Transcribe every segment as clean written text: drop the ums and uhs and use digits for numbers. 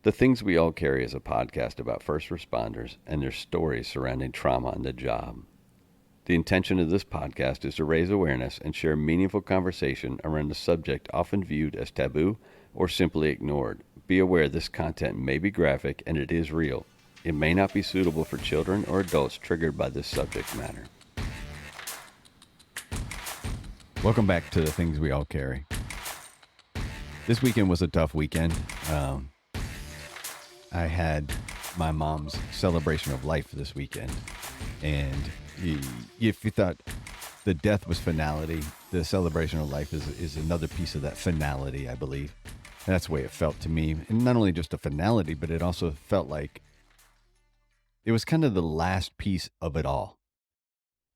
The Things We All Carry is a podcast about first responders and their stories surrounding trauma on the job. The intention of this podcast is to raise awareness and share meaningful conversation around a subject often viewed as taboo or simply ignored. Be aware this content may be graphic and it is real. It may not be suitable for children or adults triggered by this subject matter. Welcome back to The Things We All Carry. This weekend was a tough weekend. I had my mom's celebration of life this weekend. And if you thought the death was finality, the celebration of life is another piece of that finality, I believe. And that's the way it felt to me. And not only just a finality, but it also felt like it was kind of the last piece of it all.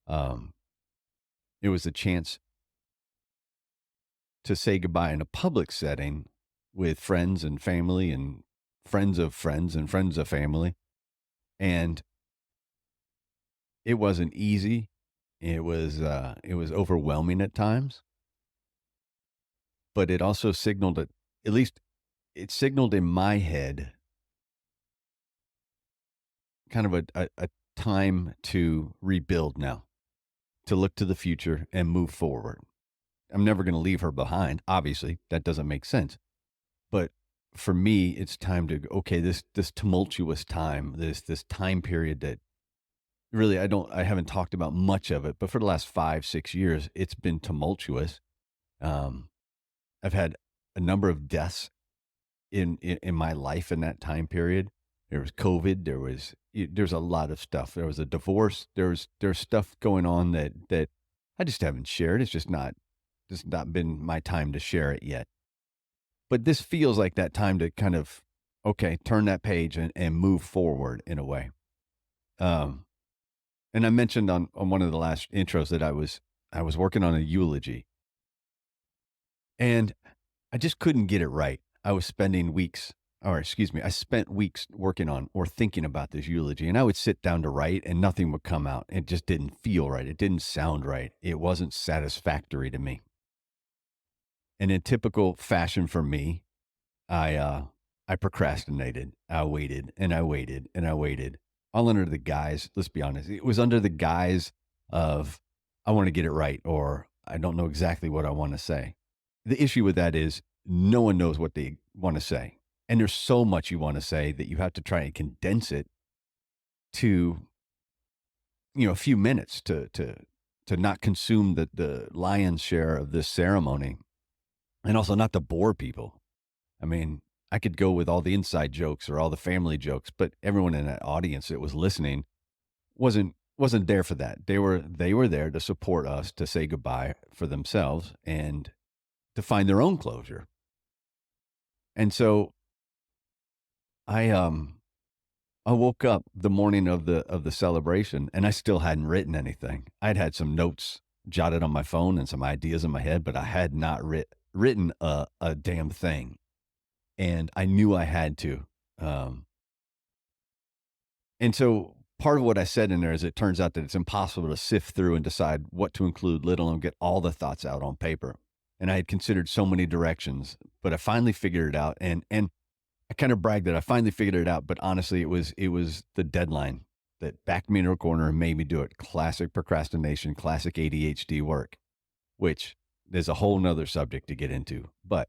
It was a chance to say goodbye in a public setting with friends and family and friends of friends and friends of family. And it wasn't easy. It was overwhelming at times, but it also signaled at least it signaled in my head kind of a time to rebuild now, to look to the future and move forward. I'm never going to leave her behind. Obviously, that doesn't make sense. But for me, it's time to, okay, this tumultuous time, this time period that really I haven't talked about much of it, but for the last 5-6 years, it's been tumultuous. I've had a number of deaths in my life in that time period. There was COVID. There's a lot of stuff. There was a divorce. There's stuff going on that I just haven't shared. It's not been my time to share it yet. But this feels like that time to kind of, okay, turn that page and move forward in a way. And I mentioned on one of the last intros that I was working on a eulogy, and I just couldn't get it right. I spent weeks working on or thinking about this eulogy, and I would sit down to write and nothing would come out. It just didn't feel right. It didn't sound right. It wasn't satisfactory to me. And in typical fashion for me, I procrastinated. I waited and I waited and I waited. All under the guise, let's be honest, it was under the guise of I want to get it right, or I don't know exactly what I want to say. The issue with that is no one knows what they want to say. And there's so much you want to say that you have to try and condense it to, a few minutes to not consume the lion's share of this ceremony, and also not to bore people. I mean, I could go with all the inside jokes or all the family jokes, but everyone in that audience that was listening wasn't there for that. They were there to support us, to say goodbye for themselves and to find their own closure. And so I woke up the morning of the celebration and I still hadn't written anything. I'd had some notes jotted on my phone and some ideas in my head, but I had not written a damn thing. And I knew I had to. And so part of what I said in there is it turns out that it's impossible to sift through and decide what to include, let alone get all the thoughts out on paper. And I had considered so many directions, but I finally figured it out. And I kind of bragged that I finally figured it out, but honestly, it was the deadline that backed me into a corner and made me do it. Classic procrastination, classic ADHD work, which is a whole nother subject to get into. But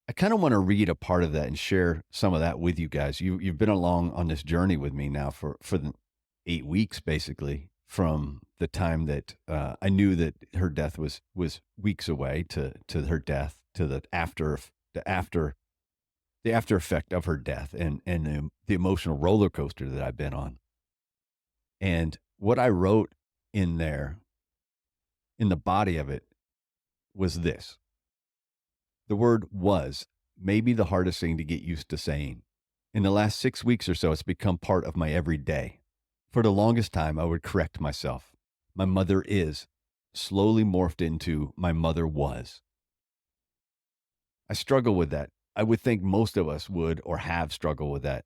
I kind of want to read a part of that and share some of that with you guys. You've been along on this journey with me now for the 8 weeks, basically, from the time that I knew that her death was weeks away to her death, to the after effect of her death and the emotional roller coaster that I've been on. And what I wrote in there, in the body of it, was this. The word was maybe the hardest thing to get used to saying. In the last 6 weeks or so, it's become part of my everyday. For the longest time, I would correct myself. My mother is slowly morphed into my mother was. I struggle with that. I would think most of us would or have struggled with that.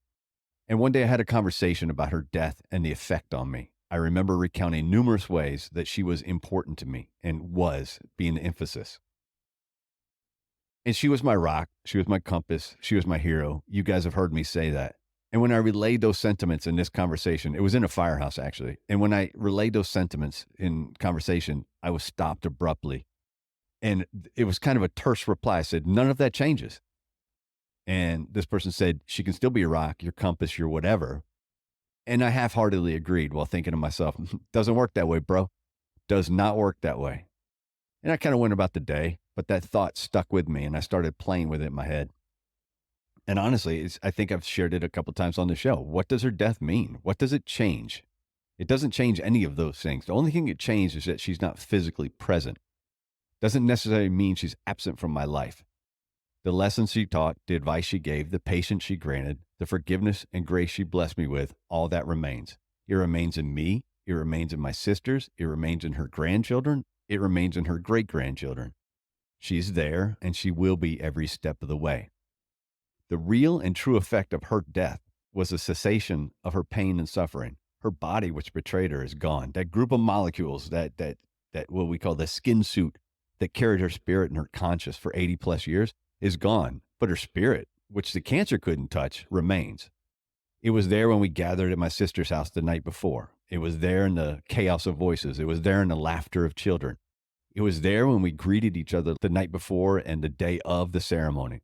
And one day I had a conversation about her death and the effect on me. I remember recounting numerous ways that she was important to me and was being the emphasis. And she was my rock. She was my compass. She was my hero. You guys have heard me say that. And when I relayed those sentiments in this conversation, it was in a firehouse actually. And when I relayed those sentiments in conversation, I was stopped abruptly. And it was kind of a terse reply. I said, none of that changes. And this person said, she can still be your rock, your compass, your whatever. And I half heartedly agreed while thinking to myself, doesn't work that way, bro. Does not work that way. And I kind of went about the day, but that thought stuck with me and I started playing with it in my head. And honestly, I think I've shared it a couple times on the show. What does her death mean? What does it change? It doesn't change any of those things. The only thing it changed is that she's not physically present. Doesn't necessarily mean she's absent from my life. The lessons she taught, the advice she gave, the patience she granted, the forgiveness and grace she blessed me with, all that remains. It remains in me. It remains in my sisters. It remains in her grandchildren. It remains in her great-grandchildren. She's there, and she will be every step of the way. The real and true effect of her death was a cessation of her pain and suffering. Her body, which betrayed her, is gone. That group of molecules, that what we call the skin suit that carried her spirit and her conscience for 80 plus years is gone. But her spirit, which the cancer couldn't touch, remains. It was there when we gathered at my sister's house the night before. It was there in the chaos of voices. It was there in the laughter of children. It was there when we greeted each other the night before and the day of the ceremony.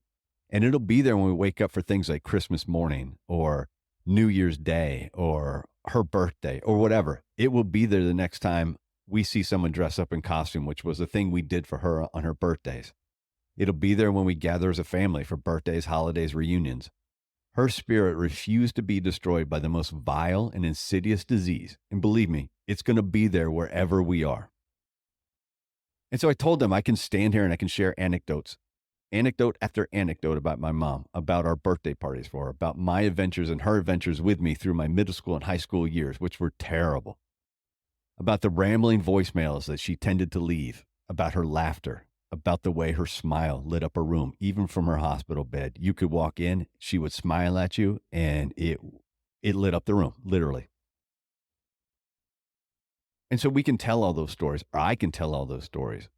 And it'll be there when we wake up for things like Christmas morning or New Year's Day or her birthday or whatever. It will be there the next time we see someone dress up in costume, which was the thing we did for her on her birthdays. It'll be there when we gather as a family for birthdays, holidays, reunions. Her spirit refused to be destroyed by the most vile and insidious disease. And believe me, it's going to be there wherever we are. And so I told them I can stand here and I can share anecdote after anecdote about my mom, about our birthday parties for her, about my adventures and her adventures with me through my middle school and high school years, which were terrible, about the rambling voicemails that she tended to leave, about her laughter, about the way her smile lit up a room, even from her hospital bed. You could walk in, she would smile at you, and it lit up the room, literally. And so we can tell all those stories, or I can tell all those stories.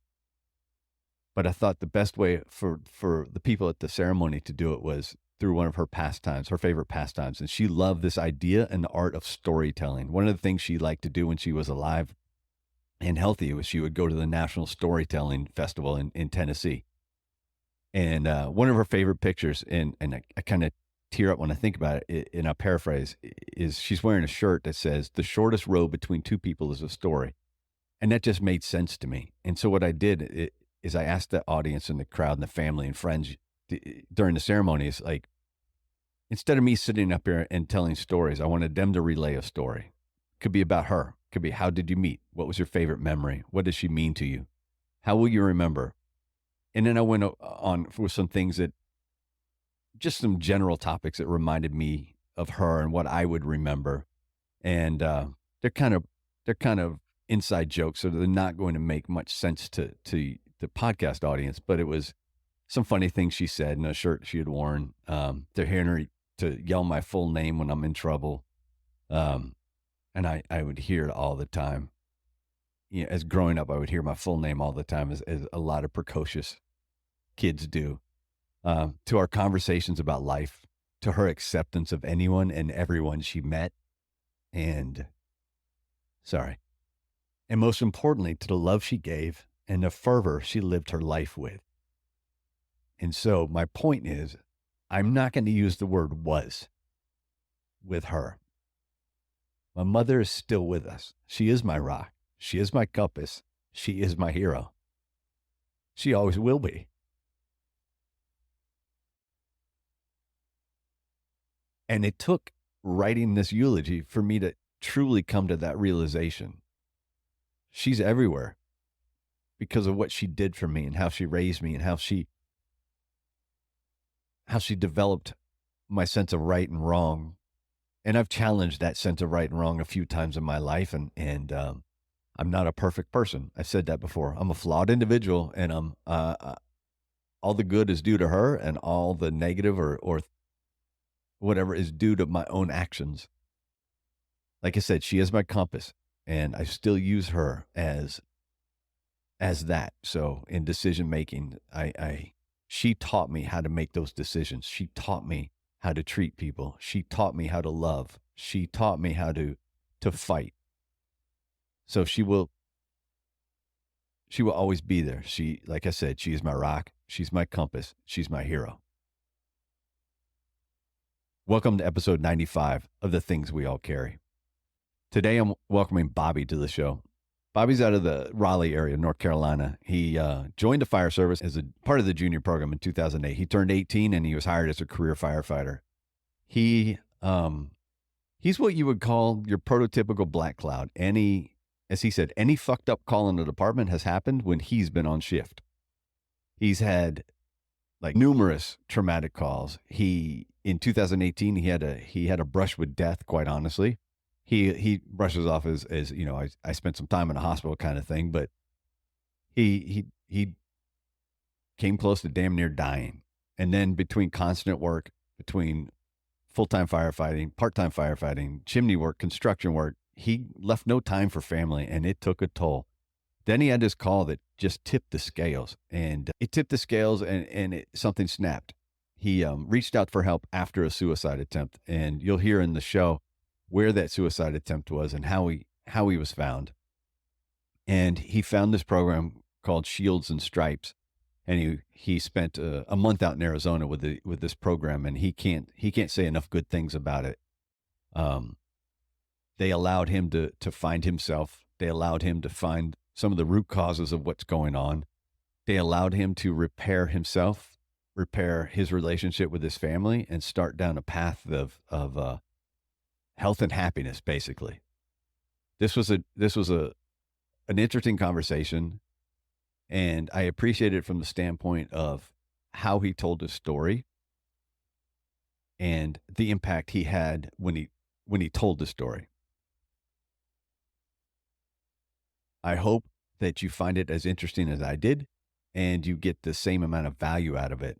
But I thought the best way for the people at the ceremony to do it was through one of her pastimes, her favorite pastimes. And she loved this idea and the art of storytelling. One of the things she liked to do when she was alive and healthy was she would go to the National Storytelling Festival in Tennessee. And one of her favorite pictures, and I kind of tear up when I think about it, and I'll paraphrase, is she's wearing a shirt that says, "The shortest road between two people is a story." And that just made sense to me. And so what I did is I asked the audience and the crowd and the family and friends during the ceremonies, like, instead of me sitting up here and telling stories, I wanted them to relay a story. Could be about her. Could be, how did you meet? What was your favorite memory? What does she mean to you? How will you remember? And then I went on for some things that, just some general topics that reminded me of her and what I would remember. And they're kind of inside jokes, so they're not going to make much sense to the podcast audience. But it was some funny things she said in a shirt she had worn. They're hearing her to yell my full name when I'm in trouble, and I would hear it all the time. You know, as growing up, I would hear my full name all the time, as a lot of precocious kids do. To our conversations about life, to her acceptance of anyone and everyone she met, and most importantly, to the love she gave and the fervor she lived her life with. And so my point is, I'm not going to use the word was with her. My mother is still with us. She is my rock. She is my compass. She is my hero. She always will be. And it took writing this eulogy for me to truly come to that realization. She's everywhere because of what she did for me and how she raised me and how she developed my sense of right and wrong. And I've challenged that sense of right and wrong a few times in my life. And I'm not a perfect person. I've said that before. I'm a flawed individual, and all the good is due to her, and all the negative or whatever is due to my own actions. Like I said, she is my compass, and I still use her as that. So in decision making, She taught me how to make those decisions. She taught me how to treat people. She taught me how to love. She taught me how to fight. So she will always be there. She, like I said, she is my rock. She's my compass. She's my hero. Welcome to episode 95 of The Things We All Carry. Today, I'm welcoming Bobby to the show. Bobby's out of the Raleigh area, North Carolina. He joined the fire service as a part of the junior program in 2008. He turned 18 and he was hired as a career firefighter. He's what you would call your prototypical black cloud. As he said, any fucked up call in the department has happened when he's been on shift. He's had like numerous traumatic calls. In 2018, he had a brush with death, quite honestly. He brushes off as I spent some time in a hospital kind of thing, but he came close to damn near dying. And then between constant work, between full-time firefighting, part-time firefighting, chimney work, construction work, he left no time for family, and it took a toll. Then he had this call that just tipped the scales, and something snapped. He reached out for help after a suicide attempt, and you'll hear in the show where that suicide attempt was and how he was found. And he found this program called Shields and Stripes, and he spent a month out in Arizona with this program, and he can't say enough good things about it. They allowed him to find himself. They allowed him to find some of the root causes of what's going on. They allowed him to repair himself, repair his relationship with his family, and start down a path of health and happiness, basically. This was an interesting conversation, and I appreciate it from the standpoint of how he told his story and the impact he had when he told the story. I hope that you find it as interesting as I did, and you get the same amount of value out of it.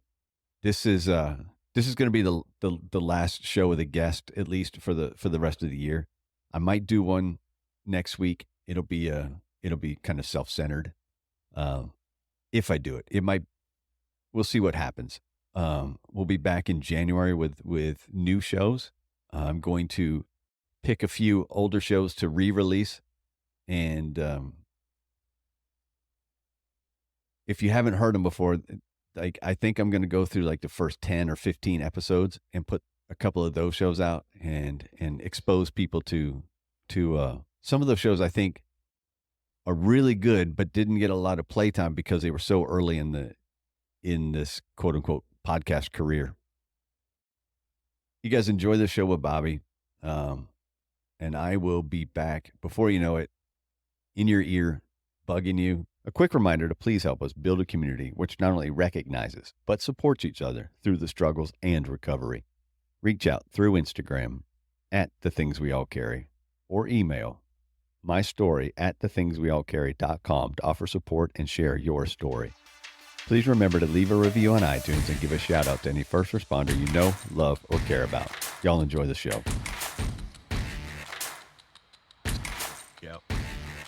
This is going to be the last show with a guest, at least for the rest of the year. I might do one next week. It'll be kind of self-centered. If I do it, we'll see what happens. We'll be back in January with new shows. I'm going to pick a few older shows to re-release. And if you haven't heard them before, like I think I'm going to go through like the first 10 or 15 episodes and put a couple of those shows out and expose people to some of those shows I think are really good, but didn't get a lot of playtime because they were so early in this quote unquote podcast career. You guys enjoy the show with Bobby. And I will be back before you know it, in your ear, bugging you. A quick reminder to please help us build a community which not only recognizes, but supports each other through the struggles and recovery. Reach out through Instagram at The Things We All Carry, or email mystory@thethingsweallcarry.com to offer support and share your story. Please remember to leave a review on iTunes and give a shout out to any first responder you know, love, or care about. Y'all enjoy the show.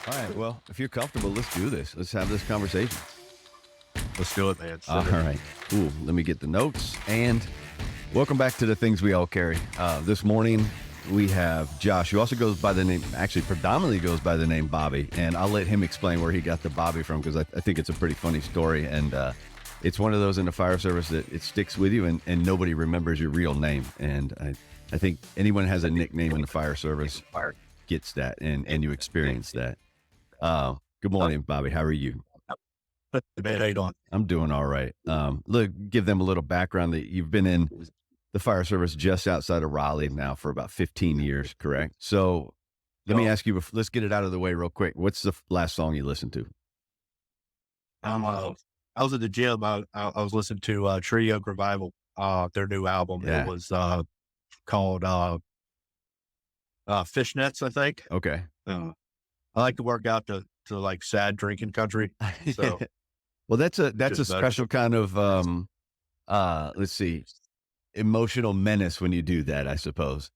All right, well, if you're comfortable, let's do this. Let's have this conversation. Let's do it, man. All right, cool. Let me get the notes. And welcome back to The Things We All Carry. This morning, we have Josh, who also goes by the name, actually predominantly goes by the name Bobby. And I'll let him explain where he got the Bobby from, because I think it's a pretty funny story. And it's one of those in the fire service that it sticks with you and nobody remembers your real name. And I think anyone has a nickname in the fire service gets that, and you experience that. Good morning, Bobby. How are you? Man, how you doing? I'm doing all right. Look, give them a little background that you've been in the fire service just outside of Raleigh now for about 15 years, correct? So let me ask you, let's get it out of the way real quick. What's the last song you listened to? I was at the gym. I was listening to Tree Oak Revival, their new album. Yeah. It was called Fishnets, I think. Okay. I like to work out to like sad drinking country. So well, that's a special kind of let's see, emotional menace when you do that, I suppose.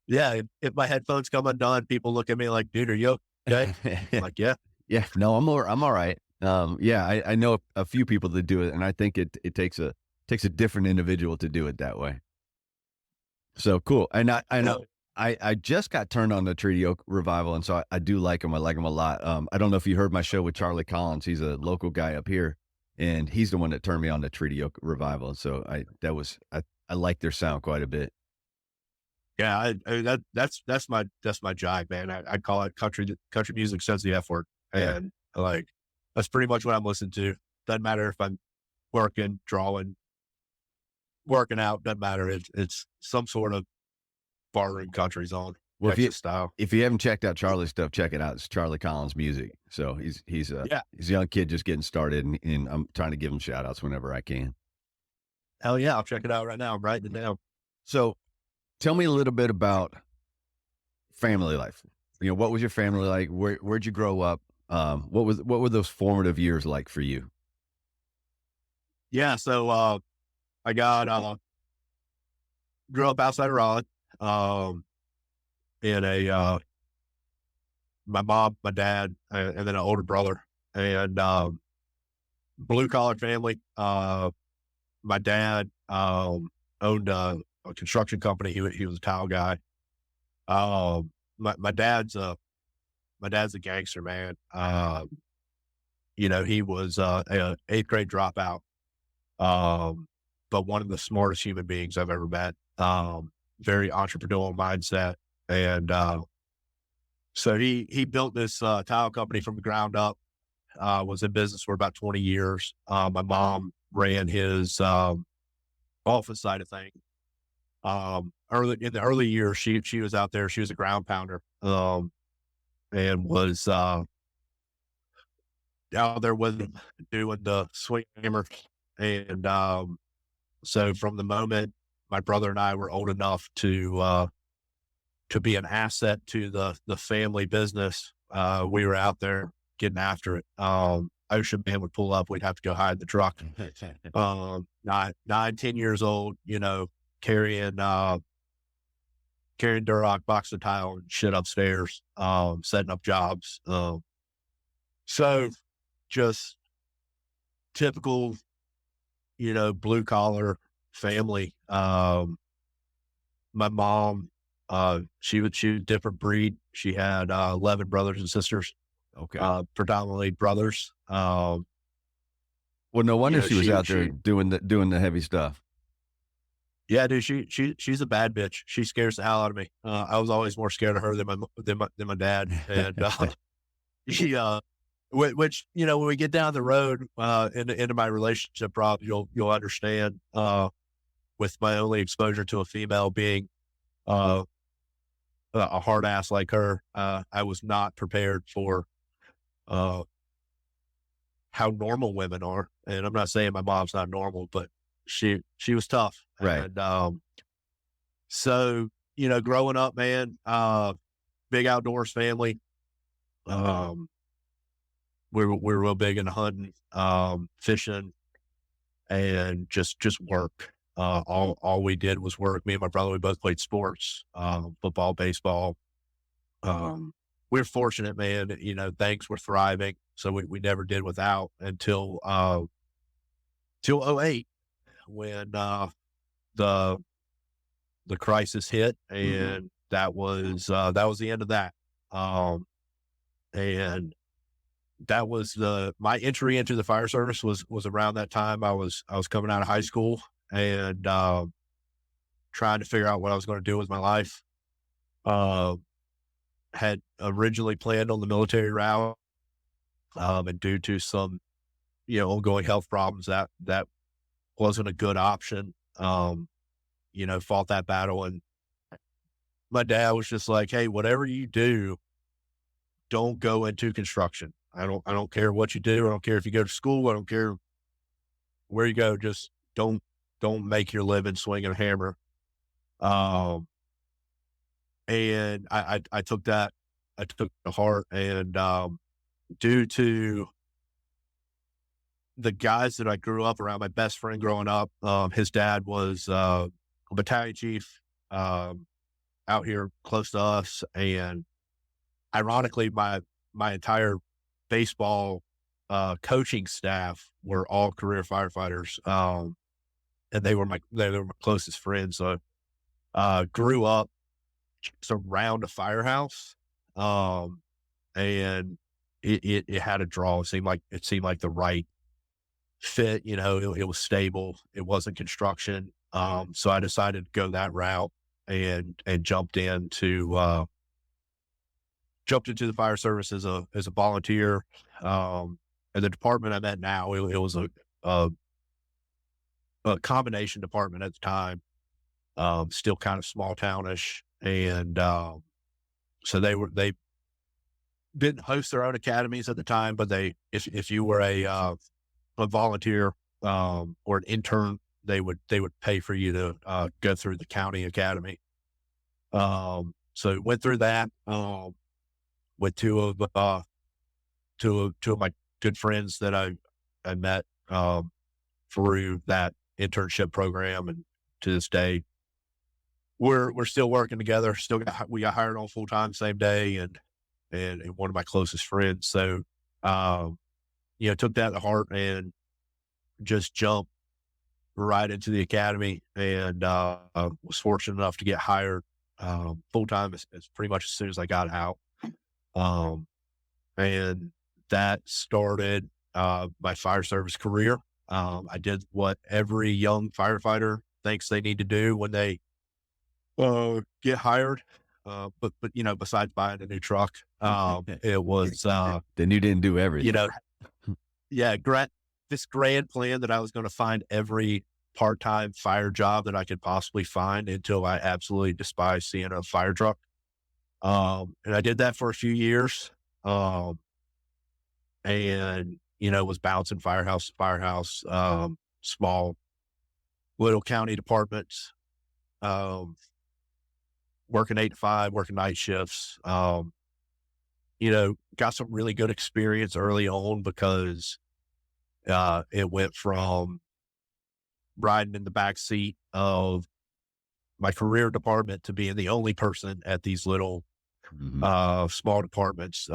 Yeah, if my headphones come undone, people look at me like, "Dude, are you okay?" I'm like, "Yeah, yeah." No, I'm all right. Yeah, I know a few people that do it, and I think it takes a different individual to do it that way. So cool. And I Yeah. know I just got turned on the Treaty Oak revival, and so I do like him. I like him a lot. I don't know if you heard my show with Charlie Collins. He's a local guy up here, and he's the one that turned me on to Treaty Oak revival. And so I like their sound quite a bit. Yeah, that's my jive, man. I call it country music says the F word, Yeah. and like that's pretty much what I'm listening to. Doesn't matter if I'm working, drawing, working out. Doesn't matter. It's some sort of barroom country zone, Well, Texas style. if you haven't checked out Charlie's stuff, check it out. It's Charlie Collins music. So Yeah, he's a young kid just getting started, and I'm trying to give him shout outs whenever I can. hell yeah, I'll check it out right now. I'm writing it down. So tell me a little bit about family life. You know, what was your family like? Where'd you grow up? What were those formative years like for you? Yeah, so I got grew up outside of Raleigh, in a my mom, my dad, and then an older brother, and blue collar family. My dad owned a construction company. He was a tile guy. My dad's a gangster, man. He was a eighth grade dropout, but one of the smartest human beings I've ever met. Very entrepreneurial mindset, and so he built this tile company from the ground up. Was in business for about 20 years. My mom ran his office side of things. Early in the early years, she was out there. She was a ground pounder, and was out there with him doing the swing hammer. And so from the moment my brother and I were old enough to be an asset to the family business, we were out there getting after it. Ocean Man would pull up, we'd have to go hide the truck. 9, 10 years old, carrying carrying Duroc, box of tile and shit upstairs, setting up jobs. So just typical, blue collar family. My mom, she was a different breed. She had 11 brothers and sisters, Okay. predominantly brothers. Well, no wonder she was out there She doing the heavy stuff. yeah, dude, she's a bad bitch. She scares the hell out of me. I was always more scared of her than my dad. And she which when we get down the road into my relationship, Rob, you'll understand. With my only exposure to a female being a hard ass like her, I was not prepared for uh, how normal women are. And I'm not saying my mom's not normal, but she was tough. Right. And so growing up, man, big outdoors family. Um, we were real big into hunting, fishing, and just work. All we did was work. Me and my brother, we both played sports, football, baseball. We're fortunate, man. Things were thriving, so we never did without until till '08 when the the crisis hit, Mhm. and that was the end of that. And that was my entry into the fire service was around that time. I was coming out of high school and trying to figure out what I was going to do with my life. Uh, had originally planned on the military route, and due to some ongoing health problems, that wasn't a good option. Fought that battle, and my dad was just like, "Hey, whatever you do, don't go into construction. I don't care what you do. I don't care if you go to school. I don't care where you go. Just don't make your living swinging a hammer." Um, and I took that, I took it to heart, and due to the guys that I grew up around, my best friend growing up, his dad was a battalion chief out here close to us, and ironically, my entire baseball coaching staff were all career firefighters. And they were my closest friends. So, grew up just around a firehouse. Um, and it had a draw. It seemed like the right fit. It was stable. It wasn't construction. So I decided to go that route and jumped into the fire service as a volunteer. And the department I'm at now, it was a a combination department at the time. Still kind of small townish, and so they didn't host their own academies at the time, but if you were a volunteer, or an intern, they would pay for you to go through the county academy. So went through that, with two of my good friends that I met, through that internship program, and to this day we're still working together. We got hired on full time same day, and one of my closest friends. So, took that to heart and just jumped right into the academy, and was fortunate enough to get hired full time as pretty much as soon as I got out. Um, and that started my fire service career. I did what every young firefighter thinks they need to do when they get hired. But besides buying a new truck, it was Then you didn't do you everything. know, yeah, this grand plan that I was going to find every part-time fire job that I could possibly find until I absolutely despised seeing a fire truck. And I did that for a few years. Um, and was bouncing firehouse to firehouse, small little county departments, um, working 8 to 5, working night shifts. Got some really good experience early on because it went from riding in the back seat of my career department to being the only person at these little Mhm. small departments,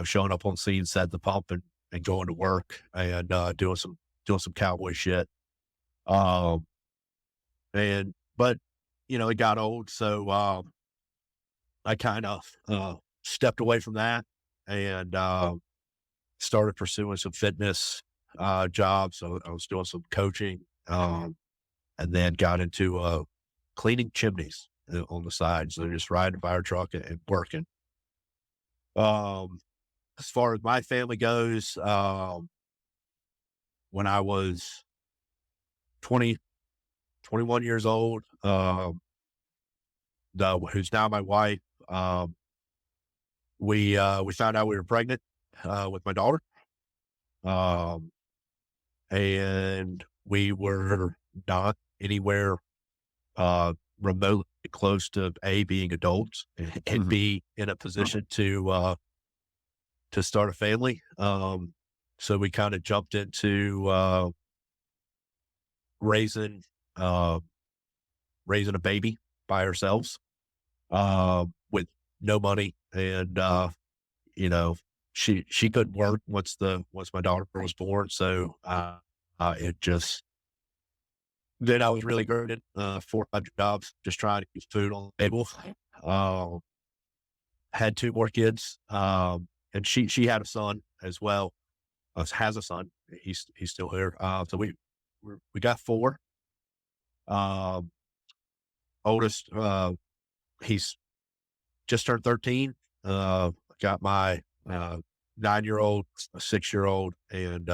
showing up on scene, set the pump, and going to work, and doing some cowboy shit. Um, but it got old, so I kind of stepped away from that, and started pursuing some fitness jobs. So I was doing some coaching, and then got into cleaning chimneys on the side. So just riding a fire truck and working. Um, as far as my family goes, when I was 20, 21 years old, who's now my wife, we found out we were pregnant with my daughter, um, and we were not anywhere remotely close to A, being adults, and Mhm. B, in a position to start a family. So we kind of jumped into raising uh, raising a baby by ourselves, with no money, and you know, she couldn't work once my daughter was born. So it just then I was really girded, 4 or 5 jobs, just trying to keep food on the table. Um, had 2 more kids, and she had a son as well. Has a son. He's still here. So we got 4. Um, Oldest, he's just turned 13. Got my 9-year-old, a 6-year-old, and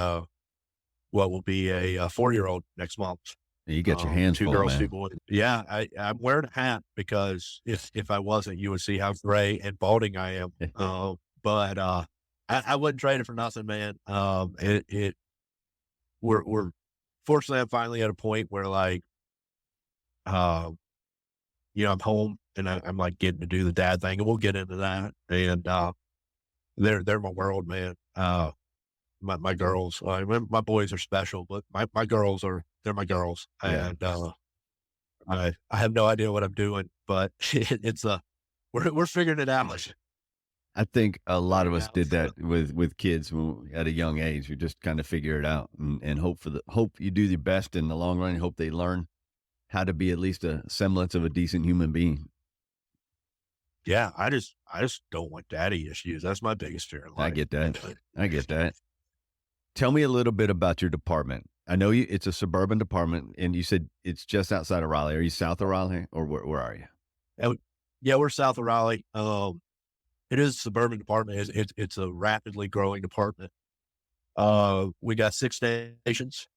what will be a 4-year-old next month. You got your hands 2 full, girls, 2 man. boys. Yeah, I'm wearing a hat because if I wasn't, you would see how gray and balding I am. But I wouldn't trade it for nothing, man. We're fortunately, I'm finally at a point where, like, uh, I'm home, and I'm like getting to do the dad thing, and we'll get into that. And they're my world, man. My girls, my boys are special, but my girls they're my girls, Yeah. and I have no idea what I'm doing, but it's we're figuring it out. I think a lot right of us now. did that with kids at a young age. You just kind of figure it out and hope for the hope you do your best in the long run. You hope they learn how to be at least a semblance of a decent human being. Yeah, I just don't want daddy issues. That's my biggest fear in I life. get that. I get that. Tell me a little bit about your department. I know you it's a suburban department, and you said it's just outside of Raleigh. Are you south of Raleigh, or where are you? And yeah, we're south of Raleigh. It is a suburban department. It's a rapidly growing department. We got 6 stations,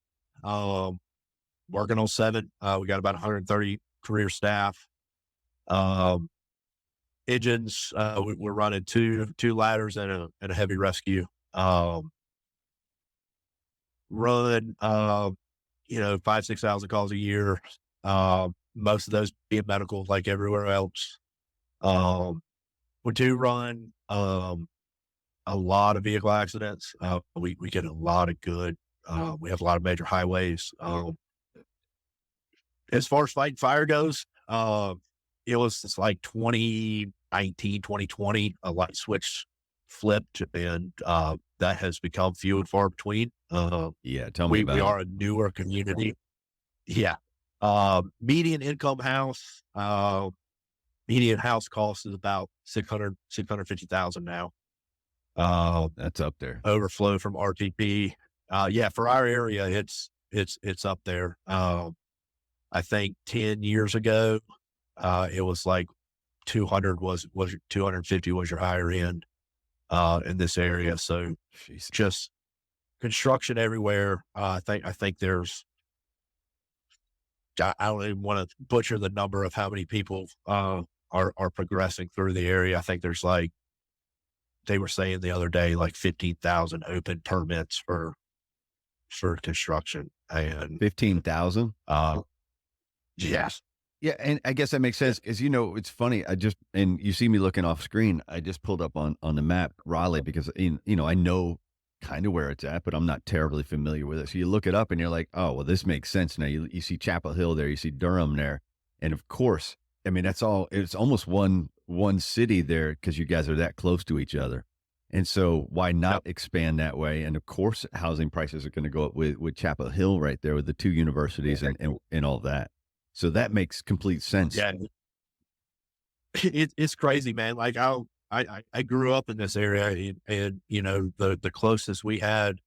um, working on 7. We got about 130 career staff. Um, Engines, we're running 2 ladders and a heavy rescue. Um, Run, 5, 6,000 calls a year. Most of those being medical like everywhere else. Um, we do run, a lot of vehicle accidents. We get a lot of good, we have a lot of major highways. As far as fighting fire goes, it was just like 2019, 2020, a light switch flipped, and that has become few and far between. Yeah, tell me We about it. are a newer community. Yeah. Median income house, median house cost is about 650,000 now. Uh, That's up there. Overflow from RTP. Yeah, for our area, it's up there. I think 10 years ago, it was like 200 was 250 was your higher end, in this area. So Jeez. just construction everywhere. I think there's, I don't even want to butcher the number of how many people, are progressing through the area. I think there's like, they were saying the other day, like 15,000 open permits for construction. And, 15,000? uh, yes. Yeah, and I guess that makes sense. As you know, it's funny. I just and you see me looking off screen. I just pulled up on the map Raleigh because I know kind of where it's at, but I'm not terribly familiar with it. So you look it up and you're like, oh well, this makes sense now. You see Chapel Hill there, you see Durham there, and of course, I mean that's all. It's almost one city there because you guys are that close to each other, and so why not Yep. expand that way? And of course, housing prices are going to go up with Chapel Hill right there with the 2 universities and all that. So that makes complete sense. Yeah. It's crazy, man. Like I grew up in this area, and the closest we had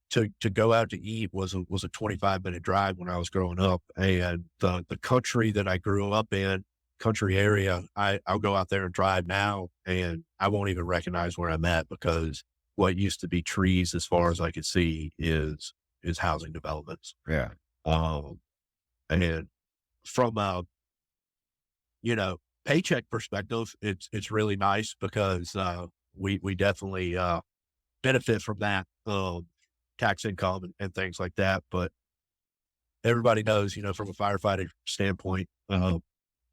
to go out to eat was a 25-minute drive when I was growing up. And the country that I grew up in, country area, I'll go out there and drive now, and I won't even recognize where I'm at, because what used to be trees as far as I could see is housing developments. Yeah. Um, and from a, you know, paycheck perspective, it's really nice because, we definitely, benefit from that, tax income and things like that. But everybody knows, from a firefighting standpoint, the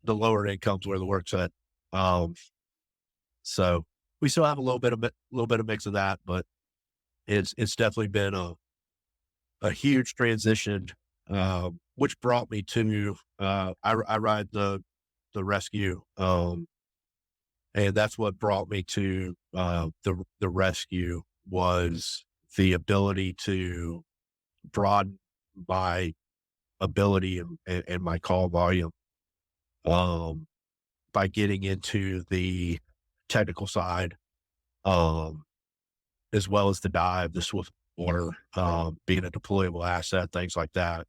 lower incomes where the work's at. Um, so we still have a little bit of mix of that, but it's definitely been a huge transition, which brought me to, I ride the rescue, and that's what brought me to, the rescue, was the ability to broaden my ability and my call volume, um, by getting into the technical side, um, as well as the dive, the swift water, being a deployable asset, things like that,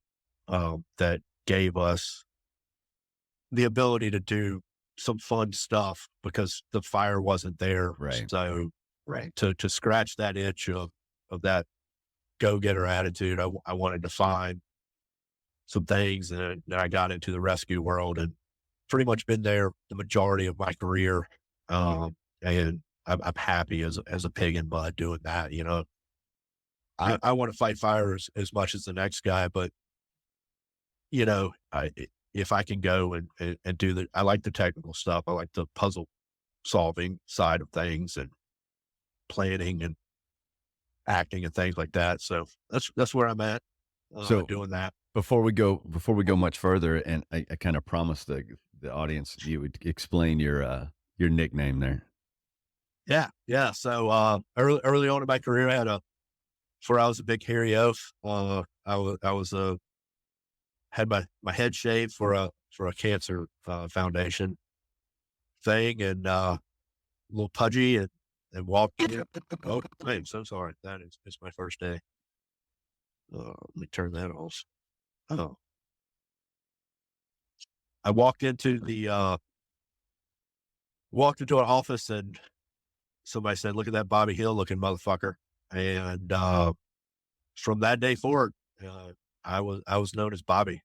that gave us the ability to do some fun stuff because the fire wasn't there. Right. So to scratch that itch of that go-getter attitude, I wanted to find some things, and then I got into the rescue world and pretty much been there the majority of my career. And I'm happy as a pig in mud doing that. I want to fight fire as much as the next guy, but if I can go and do I like the technical stuff. I like the puzzle solving side of things and planning and acting and things like that. So that's where I'm at, So doing that. before we go much further, and I kind of promised the audience you would explain your nickname there. Yeah, yeah. So early on in my career, I had a before I was a big hairy oaf. I was had my head shaved for a cancer foundation thing, and a little pudgy, and walked. Oh, I'm so sorry. That is it's my first day. Let me turn that off. Oh, I walked into an office, and somebody said, "Look at that Bobby Hill looking motherfucker." And from that day forward, uh, I was known as Bobby.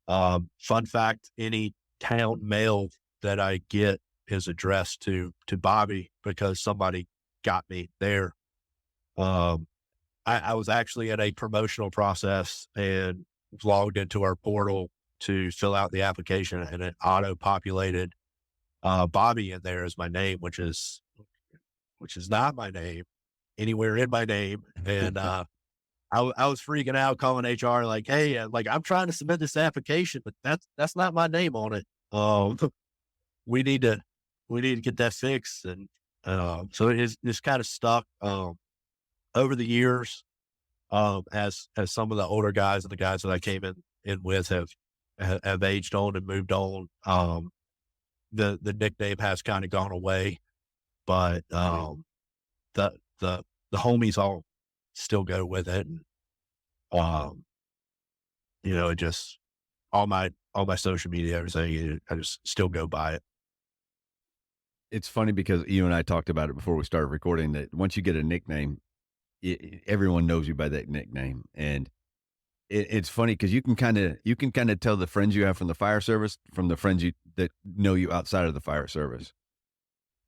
Fun fact: any town mail that I get is addressed to Bobby because somebody got me there. Um, I was actually in a promotional process and logged into our portal to fill out the application, and it auto populated Bobby in there as my name, which is not my name anywhere in my name. And I was freaking out, calling HR like, "Hey, like I'm trying to submit this application, but that's not my name on it. We need to we need to get that fixed." And so it's kind of stuck over the years. As some of the older guys and the guys that I came in with have aged on and moved on, the nickname has kind of gone away, but the the homies all still go with it. And um, it just all my social media, everything, I just still go by it. It's funny because you and I talked about it before we started recording that once you get a nickname, everyone knows you by that nickname, and it's funny because you can kind of tell the friends you have from the fire service from the friends you that know you outside of the fire service.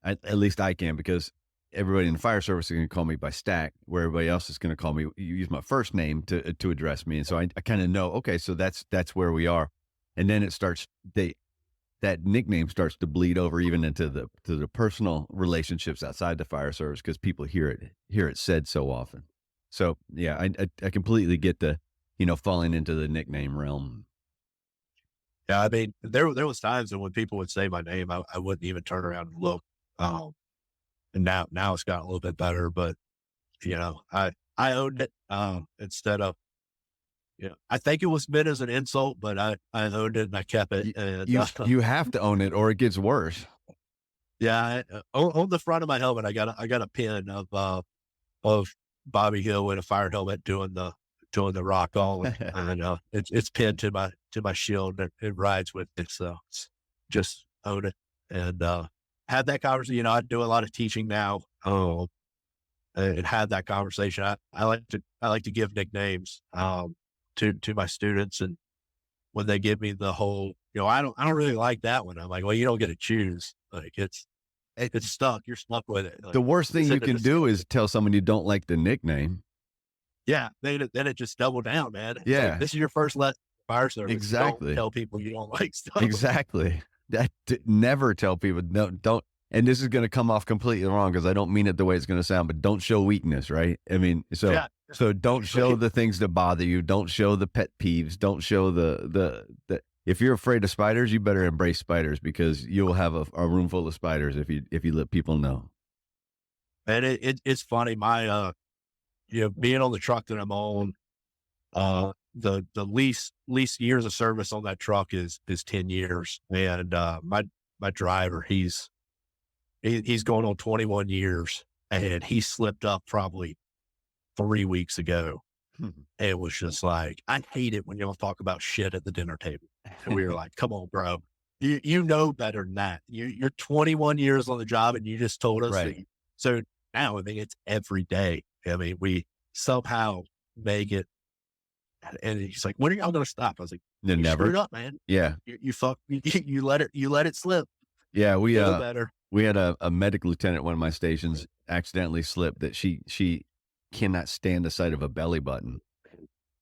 At least I can because everybody in the fire service is going to call me by Stack, where everybody else is going to call me. You use my first name to address me, and so I kind of know. Okay, so that's where we are, and then it starts. That nickname starts to bleed over even into the personal relationships outside the fire service because people hear it said so often. So yeah, I completely get the falling into the nickname realm. Yeah, I mean, there was times when people would say my name, I wouldn't even turn around and look. Um, and now it's gotten a little bit better, but I owned it. Instead of I think it was meant as an insult, but I owned it and I kept it. You And you have to own it or it gets worse. yeah, on the front of my helmet, I got a pin of Bobby Hill in a fire helmet doing the rock all, and it's pinned to my shield, and it rides with it. So just own it. And had that conversation. I do a lot of teaching now. And had that conversation. I like to give nicknames to my students, and when they give me the whole, I don't really like that one. I'm like, well, you don't get to choose. Like It, it's stuck. You're stuck with it. the Like worst thing you sitting in can this, do is tell someone you don't like the nickname. yeah. Then it just doubled down, man. It's like Yeah, this is your first lesson in fire service. Don't exactly. tell people you don't like stuff. Exactly. Never tell people no, don't. And this is going to come off completely wrong because I don't mean it the way it's going to sound. But don't show weakness, right? I mean, Yeah, so don't show like, the things that bother you. Don't show the pet peeves. Don't show the. If you're afraid of spiders, you better embrace spiders because you'll have a room full of spiders if you let people know. and it's funny. My being on the truck that I'm on, the least years of service on that truck is 10 years, and my driver, he's going on 21 years, and he slipped up probably 3 weeks ago. It was just like, I hate it when y'all talk about shit at the dinner table. And we were like, come on, bro. You know better than that. You're 21 years on the job and you just told us that. Right. So now, I mean, it's every day. I mean, we somehow make it. And he's like, when are y'all going to stop? I was like, No, you screwed never. up, man. Yeah. You fuck, you let it slip. Yeah. Know better. We had a medic lieutenant at one of my stations accidentally slipped that she cannot stand the sight of a belly button.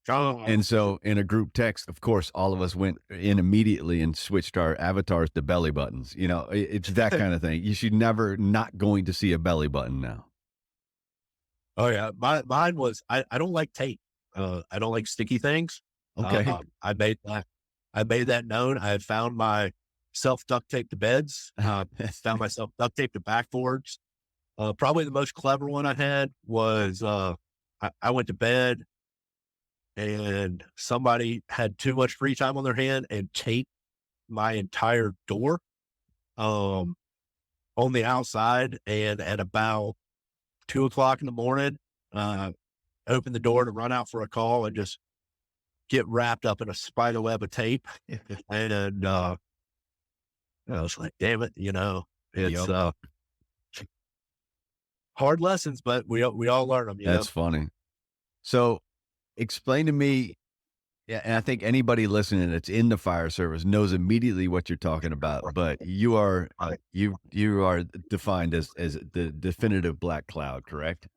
Oh, And so in a group text, of course, all of us went in immediately and switched our avatars to belly buttons. It's that kind of thing. You should never not going to see a belly button now. oh yeah. Mine was, I don't like tape. I don't like sticky things. Okay. I made that known. I had found my self duct tape to beds, found myself duct tape to backboards. Probably the most clever one I had was, I went to bed and somebody had too much free time on their hand and taped my entire door, um, on the outside. And at about 2 o'clock in the morning, uh, opened the door to run out for a call and just get wrapped up in a spider web of tape. And, I was like, damn it, it's, Yep. hard lessons, but we all learn them, That's funny. So explain to me, yeah, and I think anybody listening that's in the fire service knows immediately what you're talking about, but you are defined as the definitive black cloud, correct?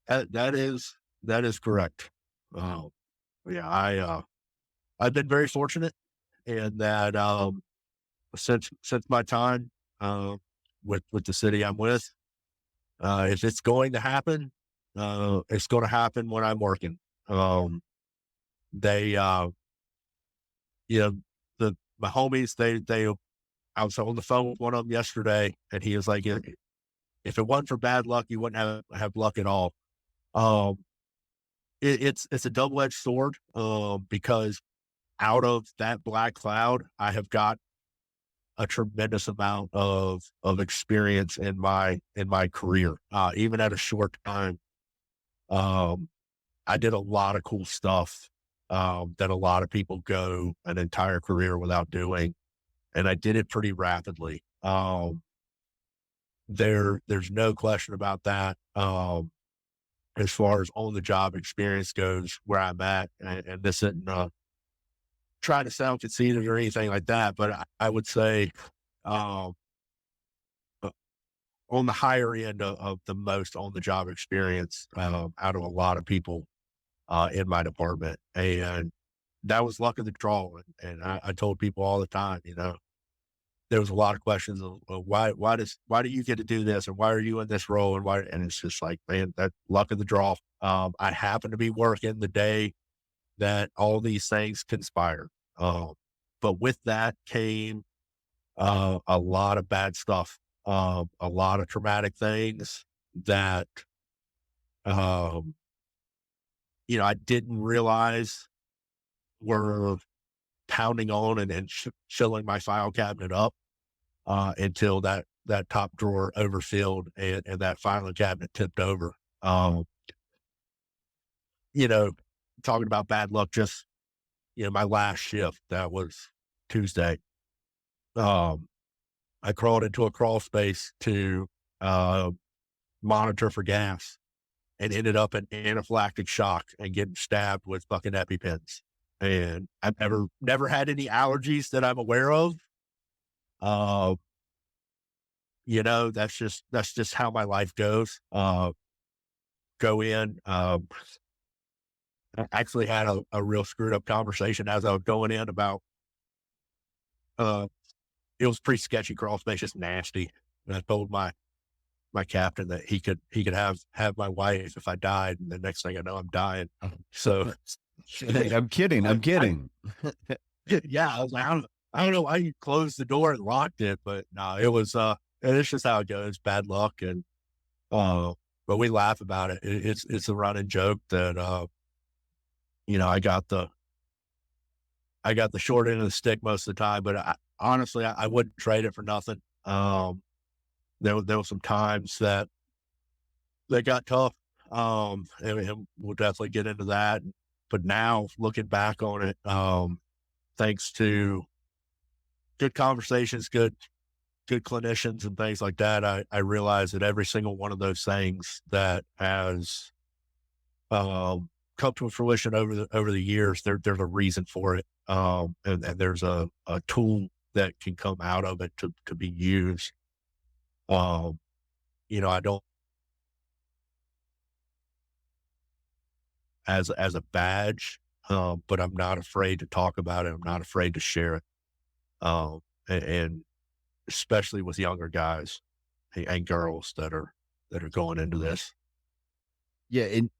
That is correct. Um, yeah, I've been very fortunate in that, since my time, with the city I'm with, if it's going to happen, it's going to happen when I'm working. Um, they, you know, my homies, I was on the phone with one of them yesterday, and he was like, if it wasn't for bad luck, you wouldn't have luck at all. Um, it's a double edged sword, because out of that black cloud, I have got a tremendous amount of experience in my career. Even at a short time, um, I did a lot of cool stuff, that a lot of people go an entire career without doing, and I did it pretty rapidly. There's no question about that. As far as on the job experience goes, where I'm at, and this isn't, trying to sound conceited or anything like that, but I would say, um, uh, on the higher end of the most on the job experience, out of a lot of people, in my department. And that was luck of the draw. And I told people all the time, there was a lot of questions of why do you get to do this? And why are you in this role? And it's just like, man, that luck of the draw. I happened to be working the day that all these things conspired. Um, but with that came, a lot of bad stuff, a lot of traumatic things that, um, I didn't realize were pounding on and filling my file cabinet up, until that top drawer overfilled and that filing cabinet tipped over. Um, you know, talking about bad luck, just, my last shift, that was Tuesday. Um, I crawled into a crawl space to, uh, monitor for gas and ended up in anaphylactic shock and getting stabbed with fucking EpiPens. And I've never had any allergies that I'm aware of. Uh, that's just how my life goes. Go in. I actually had a real screwed up conversation as I was going in about, uh, it was pretty sketchy crawl space, just nasty. And I told my captain that he could have my wife if I died, and the next thing I know, I'm dying. So, Hey, I'm kidding. I'm I kidding. yeah, I was like, I don't know why you closed the door and locked it, but no, it was, and it's just how it goes, bad luck. And, uh, but we laugh about it. It's a running joke that, I got the short end of the stick most of the time, but honestly, I wouldn't trade it for nothing. There were some times that got tough. And we'll definitely get into that. But now looking back on it, thanks to good conversations, good clinicians and things like that, I realize that every single one of those things that has, come to fruition over the years, there's a reason for it. And there's a tool that can come out of it to be used. Um, I don't, as a badge, but I'm not afraid to talk about it. I'm not afraid to share it. And especially with younger guys and girls that are going into this. Yeah, and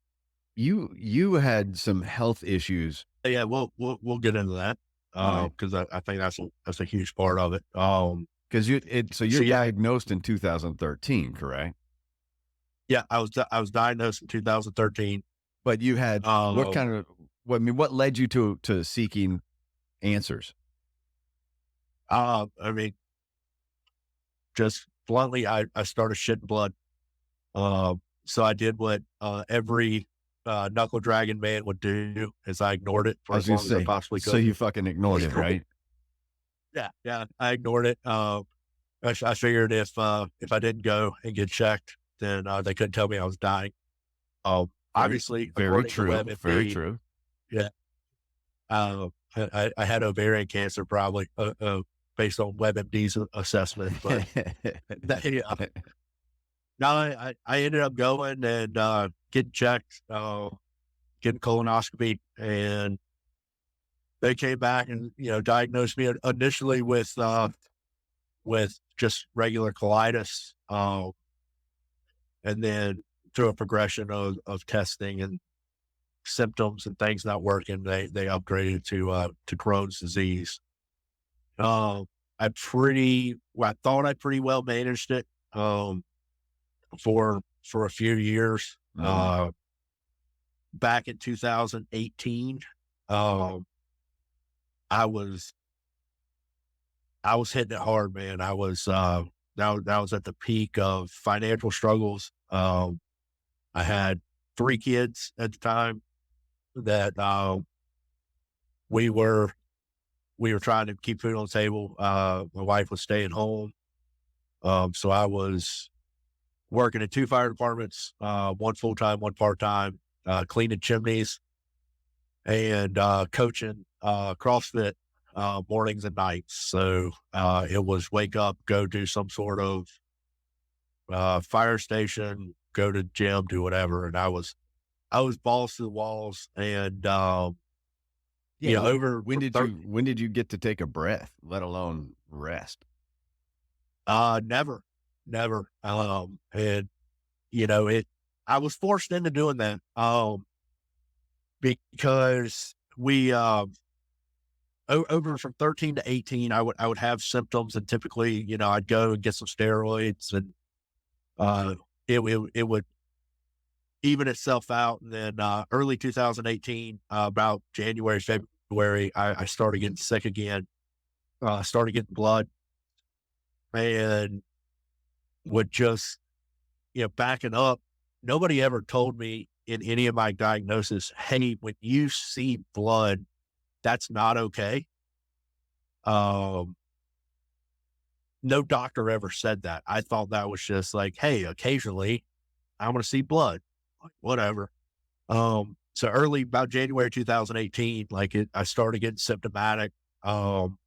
you had some health issues, Yeah, we'll get into that, right? because I think that's a huge part of it. Because so you're So yeah, diagnosed in 2013, correct? Yeah, I was diagnosed in 2013. But you had what Um, kind of what led you to seeking answers? I mean, just bluntly, I started shitting blood. So I did what every knuckle dragon man would do, is I ignored it I for was as gonna long as I say, possibly so could. you fucking ignored it, right? Yeah, yeah, I ignored it. I figured if I didn't go and get checked, then they couldn't tell me I was dying. Very Obviously, very according to true, very WebMD, true. yeah, I had ovarian cancer probably based on WebMD's assessment, but they, no, I ended up going and getting checked, getting colonoscopy, and they came back and diagnosed me initially with just regular colitis, and then through a progression of testing and symptoms and things not working, they upgraded to Crohn's disease. Um, I thought I pretty well managed it for a few years. Mhm. Back in 2018, um, I was I was hitting it hard, man. That was at the peak of financial struggles. I had 3 kids at the time that we were we were trying to keep food on the table. My wife was staying home, so I was working in 2 fire departments, one full time, one part time, cleaning chimneys and coaching CrossFit mornings and nights. So it was wake up, go do some sort of fire station, go to gym, do whatever. And I was balls to the walls, and Yeah, over when did 30, you get to take a breath, let alone rest? never, never. And it, I was forced into doing that because over from 13 to 18, I would have symptoms, and typically, I'd go and get some steroids, and uh, it would even itself out. And then early 2018, about January, February, I started getting sick again. Started getting blood, and would just backing up. Nobody ever told me in any of my diagnosis, hey, when you see blood, that's not okay. Um, no doctor ever said that. I thought that was just like, hey, occasionally I'm going to see blood, like, whatever. So early about January 2018, I started getting symptomatic. Um,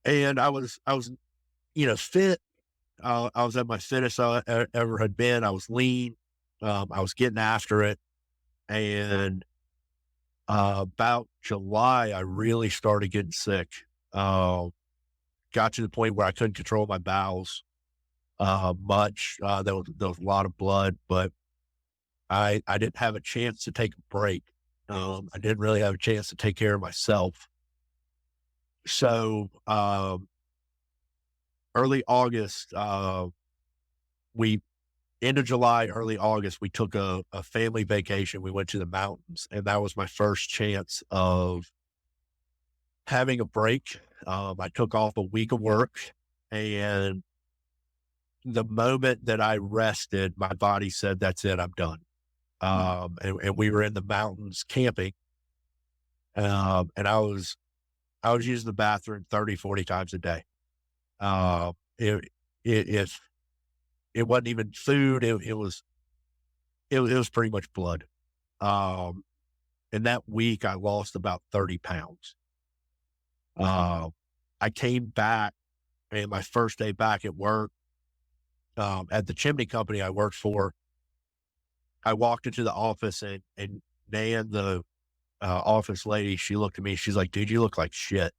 and I was, fit. I was at my fittest I ever had been. I was lean. I was getting after it. And about July, I really started getting sick. Uh, got to the point where I couldn't control my bowels much. There was a lot of blood, but I didn't have a chance to take a break. I didn't really have a chance to take care of myself. So early August, we end of July, early August, we took a family vacation. We went to the mountains, and that was my first chance of having a break. I took off a week of work, and the moment that I rested, my body said, "That's it, I'm done." And we were in the mountains camping, and I was using the bathroom 30, 40 times a day. Uh, it, if it wasn't even food, it was pretty much blood. Um, and that week I lost about 30 pounds. Uh, I came back, and my first day back at work, at the chimney company I worked for, I walked into the office, and Nan, the office lady, she looked at me. She's like, "Dude, you look like shit."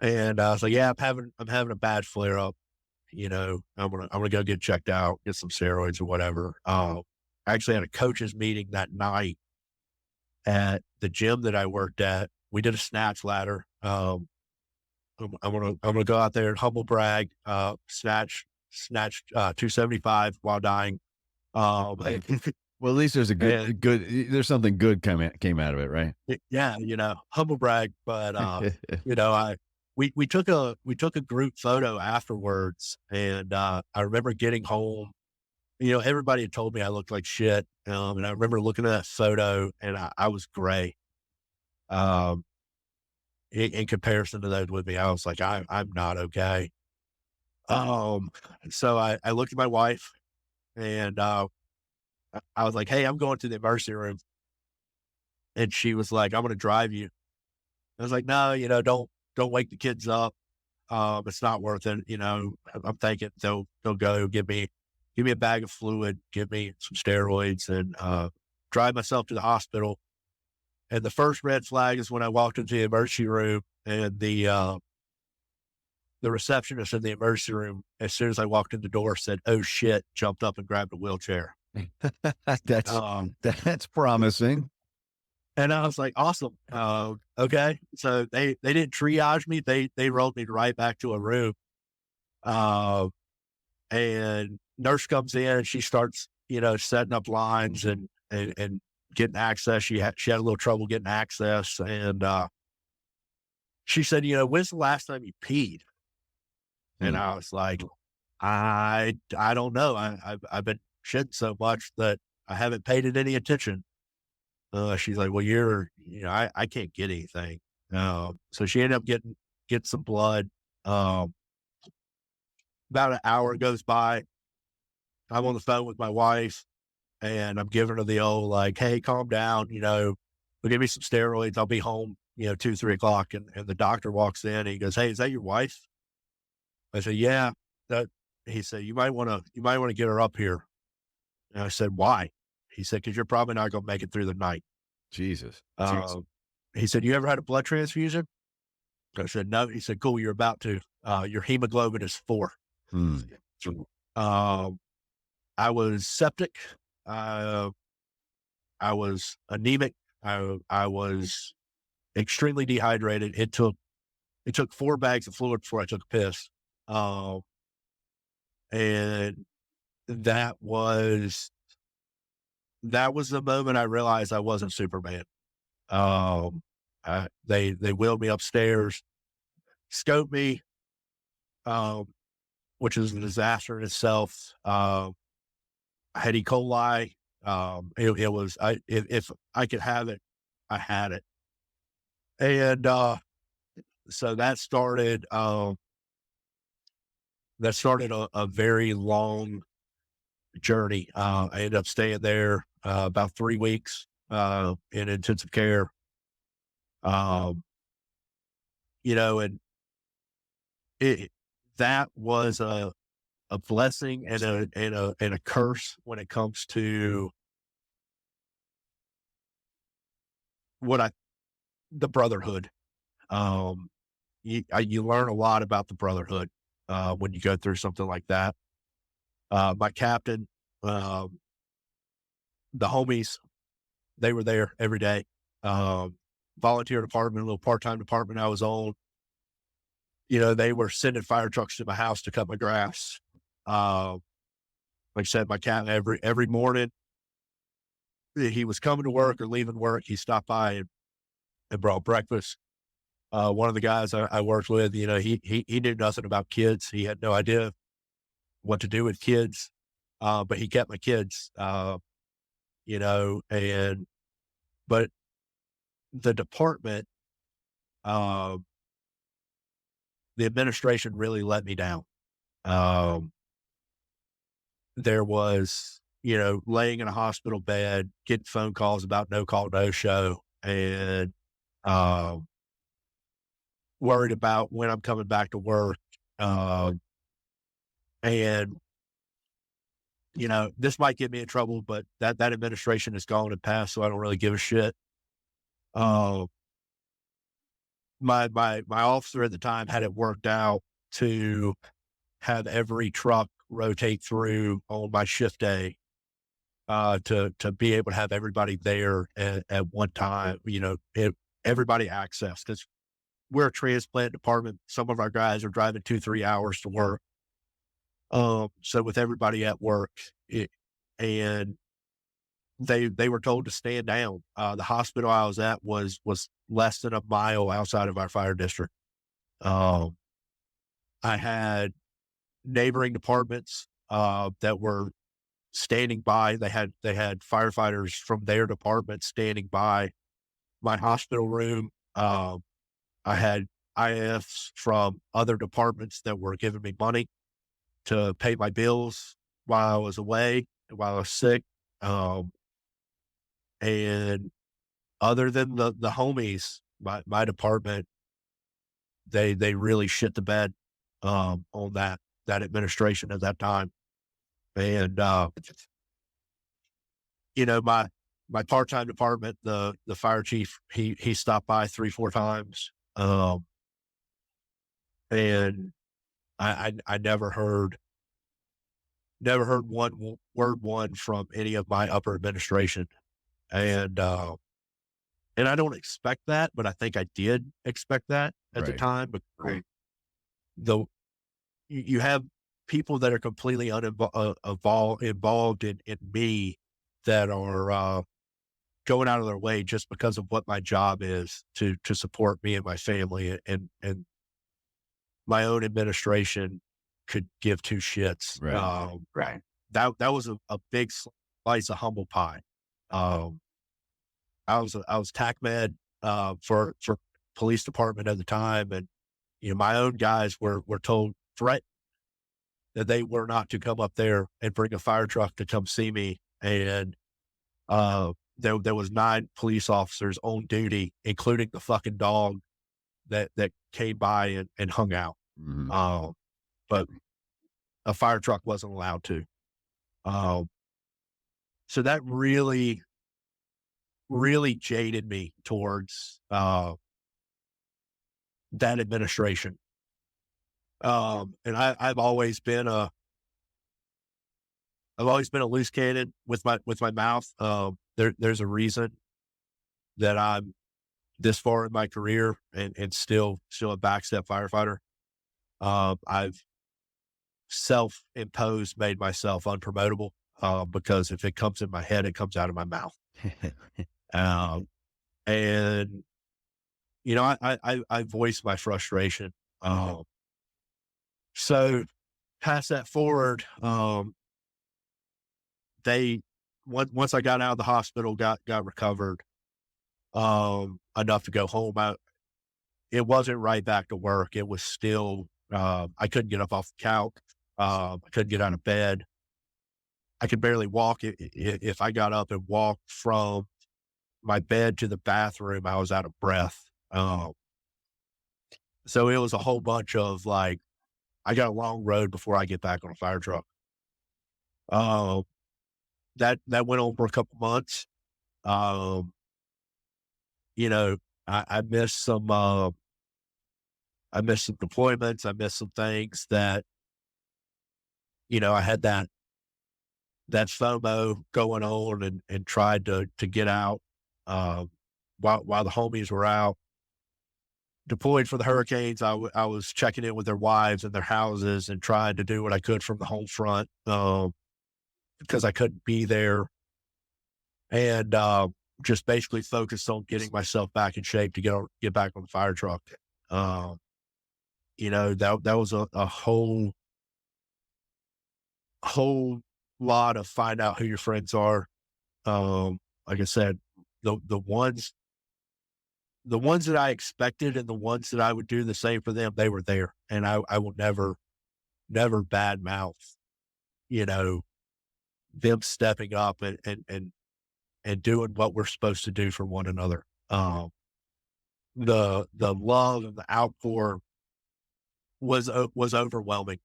And I was like, "Yeah, I'm having a bad flare up. I'm gonna go get checked out, get some steroids or whatever." I actually had a coaches meeting that night at the gym that I worked at. We did a snatch ladder. I'm gonna go out there and humble brag, snatched 275 while dying. Um, Well, at least there's a and there's something good came out of it, right? yeah, humble brag, but I we took a group photo afterwards, and I remember getting home. Everybody had told me I looked like shit, and I remember looking at that photo, and I was gray. Um, in comparison to those with me, I was like, I'm not okay. Um, so I looked at my wife, and I was like, "Hey, I'm going to the emergency room," and she was like, "I'm going to drive you." I was like, "No, don't wake the kids up. It's not worth it." I'm thinking they'll go give me a bag of fluid, give me some steroids, and drive myself to the hospital. And the first red flag is when I walked into the emergency room, and the receptionist in the emergency room, as soon as I walked in the door, said, "Oh shit," jumped up and grabbed a wheelchair. That's Um, that's promising. and I was like, "Awesome, okay." So they didn't triage me; they rolled me right back to a room. Uh, and nurse comes in, and she starts, setting up lines and getting access. She had a little trouble getting access, and she said, "When's the last time you peed?" And Hmm. I was like, I don't know. I've been shitting so much that I haven't paid it any attention. She's like, "Well, I can't get anything." So she ended up getting some blood. Um, about an hour goes by. I'm on the phone with my wife, and I'm giving her the old like, "Hey, calm down. We'll give me some steroids. I'll be home. 2, 3 o'clock." And the doctor walks in, and he goes, "Hey, is that your wife?" I said, "Yeah." That He said, "You might want to get her up here." And I said, "Why?" He said, "Because you're probably not going to make it through the night." Jesus. Um, he said, "You ever had a blood transfusion?" I said, "No." He said, "Cool, you're about to. Your hemoglobin is 4." Hmm. Um, I was septic. Uh, I was anemic. I was extremely dehydrated. It took 4 bags of fluid before I took a piss. Um, and that was that was the moment I realized I wasn't Superman. Um, they wheeled me upstairs, scoped me, um, which is a disaster in itself. I had E. coli. It was if I could have it, I had it, and so that started a very long journey. I ended up staying there about 3 weeks in intensive care. Um, and it that was a blessing and a curse when it comes to what I the brotherhood. Um, you learn a lot about the brotherhood when you go through something like that. My captain, um, the homies, they were there every day. Um, Volunteer department, a little part time department I was on. They were sending fire trucks to my house to cut my grass. Uh, like I said, my captain every morning he was coming to work or leaving work. He stopped by and brought breakfast. One of the guys I worked with, he knew nothing about kids. He had no idea what to do with kids, but he kept my kids. And but the department, uh, the administration really let me down. Um, there was, laying in a hospital bed, getting phone calls about no call, no show, and um, worried about when I'm coming back to work. Um, and this might get me in trouble, but that administration is gone and passed, so I don't really give a shit. Uh, my officer at the time had it worked out to have every truck rotate through on my shift day, to be able to have everybody there at one time, everybody access, because we're a transplant department. Some of our guys are driving 2, 3 hours to work. So with everybody at work, it, and they were told to stand down. The hospital I was at was less than a mile outside of our fire district. Um, I had neighboring departments that were standing by. They had firefighters from their department standing by my hospital room. I had IFs from other departments that were giving me money to pay my bills while I was away, while I was sick. Um, and other than the homies, my department, they really shit the bed on that administration at that time. And my part-time department, the fire chief, he stopped by 3, 4 times. And I never heard word one from any of my upper administration. And and I don't expect that, but I think I did expect that at the Right. time. But the you have people that are completely involved in me that are going out of their way just because of what my job is to support me and my family, and my own administration could give two shits. Right. Right. That was a big slice of humble pie. Um, I was TAC med for police department at the time, and my own guys were told threat that they were not to come up there and bring a fire truck to come see me. And there was 9 police officers on duty, including the fucking dog that came by and hung out. Mhm. Uh, but a fire truck wasn't allowed to. Um, so that really jaded me towards that administration. And I've always been a loose cannon with my mouth. There's a reason that I'm this far in my career and still a backstep firefighter. I've self-imposed, made myself unpromotable because if it comes in my head, it comes out of my mouth. Um, and I voice my frustration. So pass that forward. They once I got out of the hospital, got recovered enough to go home. It wasn't right back to work. It was still I couldn't get up off the couch. I couldn't get out of bed. I could barely walk. If I got up and walked from my bed to the bathroom, I was out of breath. So it was a whole bunch of like, I got a long road before I get back on a fire truck. Uh, that went on for a couple months. Um, you know, I missed some. I missed some deployments. I missed some things that I had that FOMO going on and tried to get out um, while the homies were out deployed for the hurricanes. I was checking in with their wives and their houses and trying to do what I could from the home front because I couldn't be there, and just basically focused on getting myself back in shape to get back on the fire truck. Um, that was a whole lot of find out who your friends are. Like I said, the ones that I expected and the ones that I would do the same for them, they were there. And I will never badmouth, you know, them stepping up and doing what we're supposed to do for one another. The love and the outpour was overwhelming.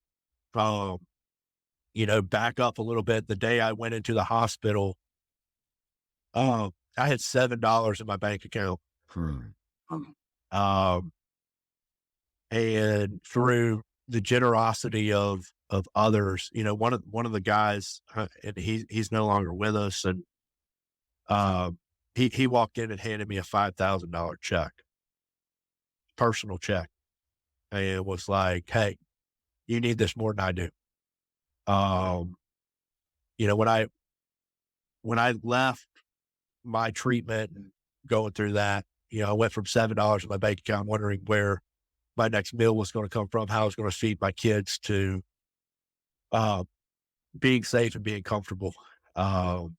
Um, back up a little bit. The day I went into the hospital, I had $7 in my bank account. Hmm. Um, and through the generosity of others, one of the guys, and he's no longer with us, and he walked in and handed me a $5,000 check, personal check, and was like, "Hey, you need this more than I do." Um, you know, when I left my treatment and going through that, you know, I went from $7 in my bank account, wondering where my next meal was going to come from, how I was going to feed my kids, to uh, being safe and being comfortable, um,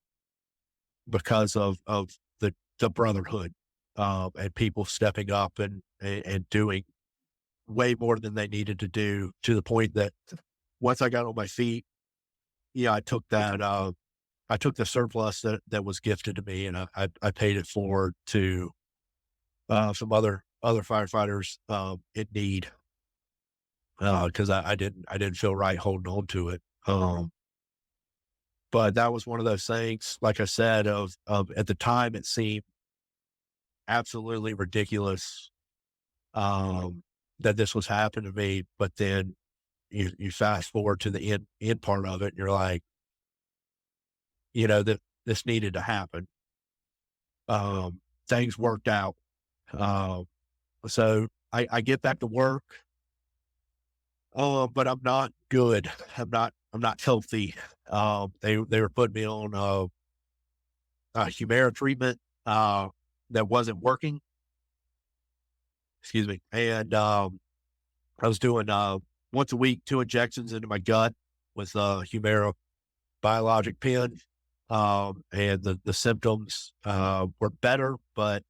because of the brotherhood, and people stepping up and doing way more than they needed to do, to the point that once I got on my feet, yeah, I took the surplus that was gifted to me, and I paid it forward to some other firefighters in need, because I didn't feel right holding on to it. But that was one of those things, like I said, of at the time it seemed absolutely ridiculous, that this was happening to me. But then you fast forward to the end part of it, and you're like, you know, that this needed to happen. Things worked out. Um, so I get back to work, but I'm not good. I'm not healthy. They were putting me on Humira treatment that wasn't working. Excuse me. And I was doing once a week 2 injections into my gut with Humira biologic pen. And the symptoms were better, but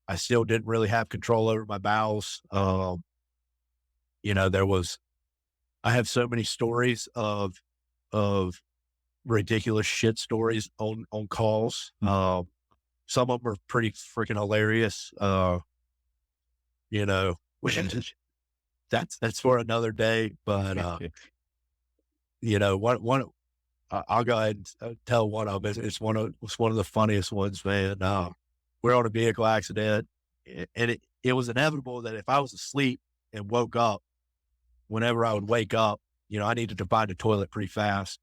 I still didn't really have control over my bowels. You know, I have so many stories of ridiculous shit stories on calls. Some of them are pretty freaking hilarious. You know, that's for another day. But you know, I'll go ahead and tell one of them. It's one of the funniest ones, man. We're on a vehicle accident, and it was inevitable that if I was asleep and woke up, whenever I would wake up, you know, I needed to find a toilet pretty fast.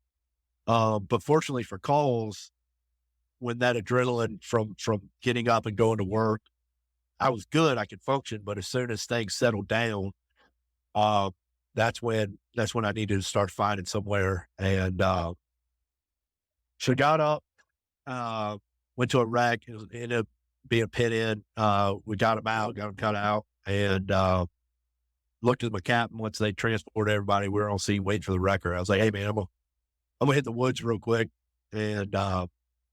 But fortunately for calls, when that adrenaline from getting up and going to work, I was good. I could function. But as soon as things settled down, uh, that's when I needed to start finding somewhere. And so got up, uh, went to a wreck. It ended up being a pit in. We got him out, got him cut out, and looked at my captain once they transported everybody. We were on scene waiting for the wrecker. I was like, "Hey man, I'm gonna hit the woods real quick." And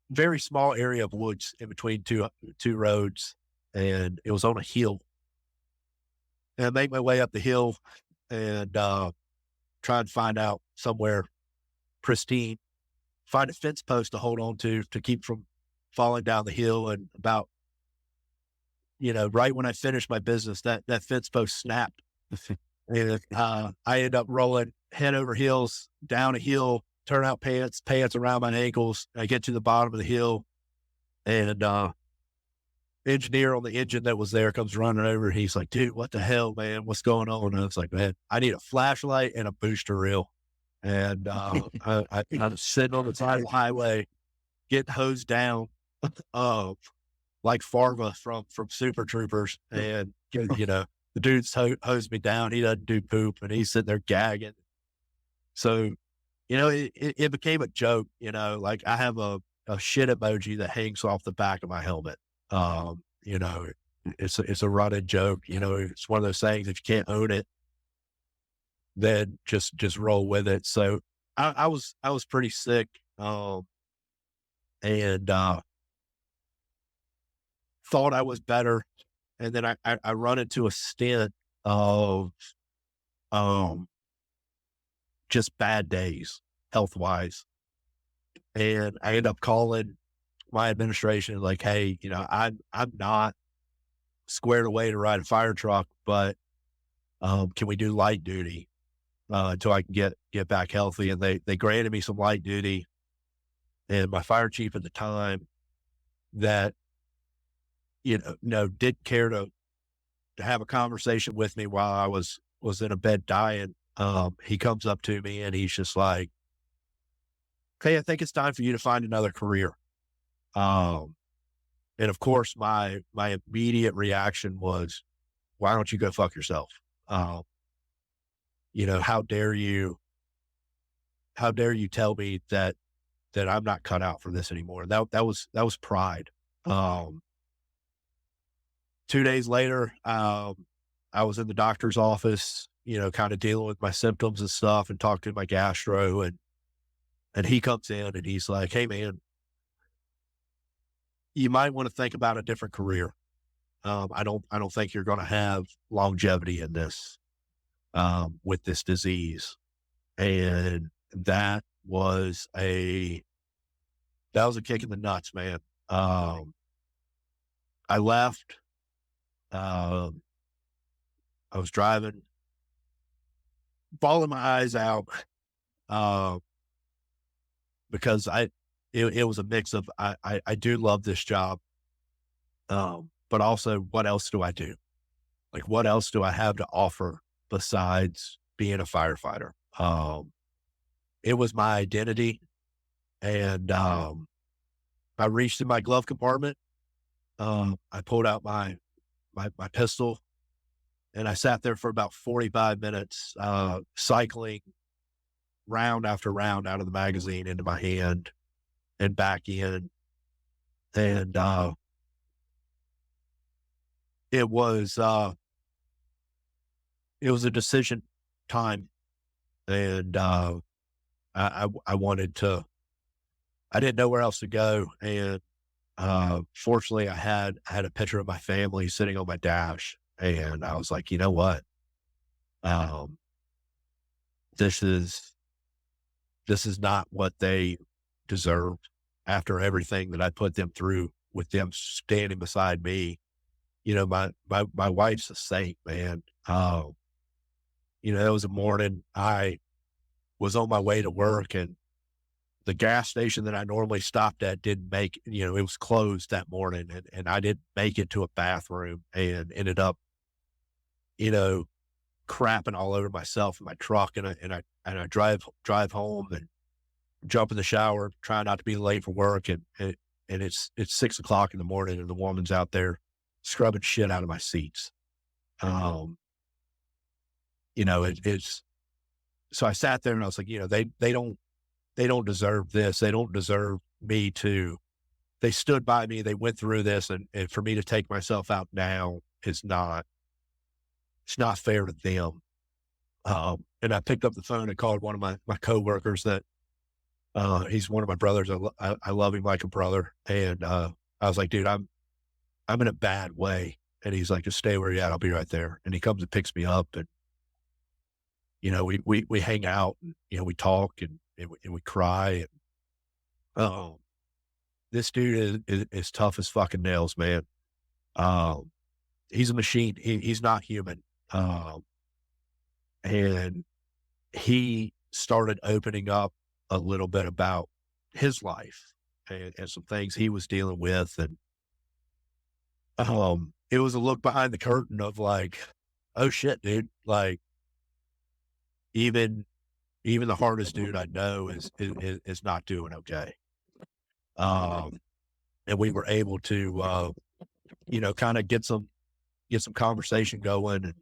very small area of woods in between two roads, and it was on a hill. And I make my way up the hill and try and find out somewhere pristine, find a fence post to hold on to keep from falling down the hill. And about, you know, right when I finished my business, that fence post snapped. And I end up rolling head over heels down a hill, turnout pants around my ankles. I get to the bottom of the hill, and engineer on the engine that was there comes running over. He's like, "Dude, what the hell, man? What's going on?" And I was like, "Man, I need a flashlight and a booster reel." And I'm sitting on the side of the highway, getting hosed down, uh, like Farva from Super Troopers. And you know, the dude's hosed me down. He doesn't do poop, and he's sitting there gagging. So, you know, it became a joke. You know, like I have a shit emoji that hangs off the back of my helmet. You know, it's a running joke. You know, it's one of those things, if you can't own it, then just roll with it. So I was pretty sick. And thought I was better. And then I run into a stint of um just bad days health wise. And I end up calling my administration like, "Hey, you know, I'm not squared away to ride a fire truck, but can we do light duty until I can get back healthy?" And they granted me some light duty. And my fire chief at the time, that, you know, no, didn't care to have a conversation with me while I was in a bed dying. He comes up to me and he's just like, "Hey, I think it's time for you to find another career." Um, and of course, my immediate reaction was, "Why don't you go fuck yourself? Um, you know, how dare you tell me that I'm not cut out for this anymore. That was pride. Um, 2 days later, I was in the doctor's office, kind of dealing with my symptoms and stuff and talking to my gastro, and he comes in and he's like, "Hey man, you might want to think about a different career. I don't think you're going to have longevity in this, with this disease." And that was a kick in the nuts, man. I left, um, I was driving, bawling my eyes out, uh, because it was a mix of, I do love this job. But also what else do I do? Like, what else do I have to offer besides being a firefighter? It was my identity. And, I reached in my glove compartment. I pulled out my pistol and I sat there for about 45 minutes, cycling round after round out of the magazine into my hand and back in. And, it was, uh, it was a decision time. And, I wanted to, I didn't know where else to go. And, fortunately I had a picture of my family sitting on my dash, and I was like, you know what? Um, this is, this is not what they deserved after everything that I put them through with them standing beside me. My wife's a saint, man. It was a morning I was on my way to work, and the gas station that I normally stopped at didn't make, it was closed that morning, and I didn't make it to a bathroom and ended up, you know, crapping all over myself in my truck. And I drive home and jump in the shower, try not to be late for work. And it's 6 o'clock in the morning and the woman's out there scrubbing shit out of my seats. Um, it's, so I sat there and I was like, they don't deserve this. They don't deserve me to, they stood by me. They went through this, and for me to take myself out now it's not fair to them. And I picked up the phone and called one of my coworkers that, he's one of my brothers. I love him like a brother. And, I was like, dude, I'm in a bad way. And he's like, just stay where you're at. I'll be right there. And he comes and picks me up, and, we hang out, and, we talk, and we cry. And, oh, this dude is tough as fucking nails, man. Um, he's a machine. He's not human. Um, and he started opening up a little bit about his life and some things he was dealing with. And, it was a look behind the curtain of like, oh shit, dude. Like, even, even the hardest dude I know is not doing okay. Um, and we were able to, kind of get some conversation going, and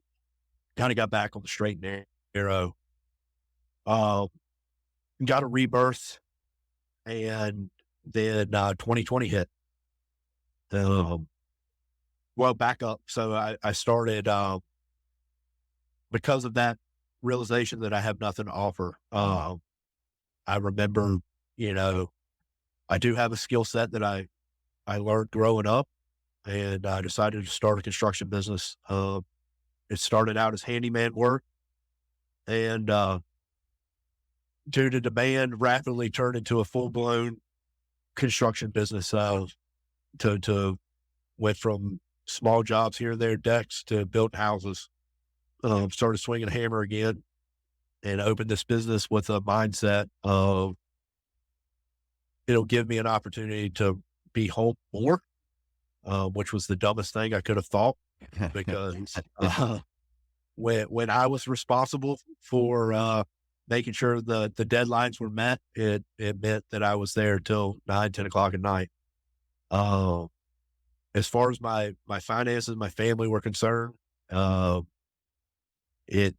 kind of got back on the straight and narrow. Um, got a rebirth, and then, 2020 hit. Um, well, back up. So I started, because of that realization that I have nothing to offer. I remember, you know, I do have a skill set that I learned growing up, and I decided to start a construction business. It started out as handyman work, and, due to demand, rapidly turned into a full blown construction business. To went from small jobs here and there, decks, to built houses. Started swinging a hammer again, and opened this business with a mindset of, it'll give me an opportunity to be home more, which was the dumbest thing I could have thought, because, when I was responsible for, making sure the deadlines were met, it meant that I was there till 9, 10 o'clock at night. Um, as far as my finances, my family were concerned, uh, it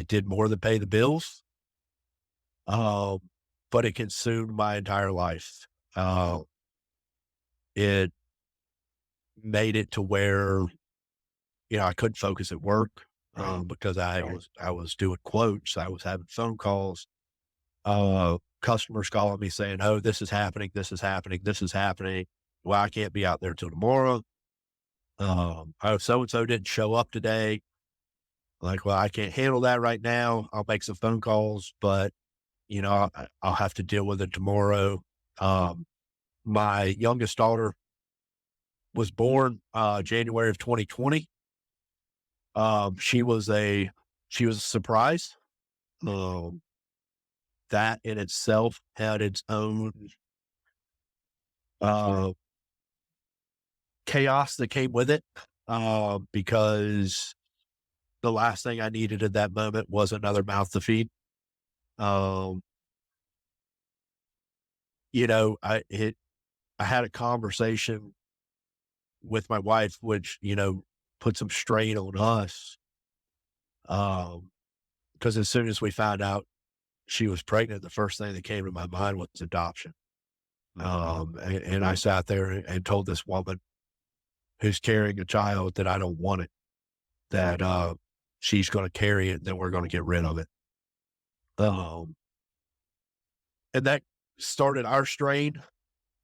did more than pay the bills. Um, but it consumed my entire life. It made it to where, I couldn't focus at work, Right. because Right. I was doing quotes, I was having phone calls, customers calling me saying, "Oh, this is happening, this is happening, this is happening. Well, I can't be out there till tomorrow. Oh, so and so didn't show up today." Like, well, I can't handle that right now. I'll make some phone calls, but I'll have to deal with it tomorrow. Um, my youngest daughter was born January of 2020. She was a surprise. Um, that in itself had its own uh, chaos that came with it, because the last thing I needed at that moment was another mouth to feed. Um, I had a conversation with my wife, which put some strain on us, because as soon as we found out she was pregnant, the first thing that came to my mind was adoption. And I sat there and told this woman who's carrying a child that I don't want it, that she's going to carry it, then we're going to get rid of it. Um, and that started our strain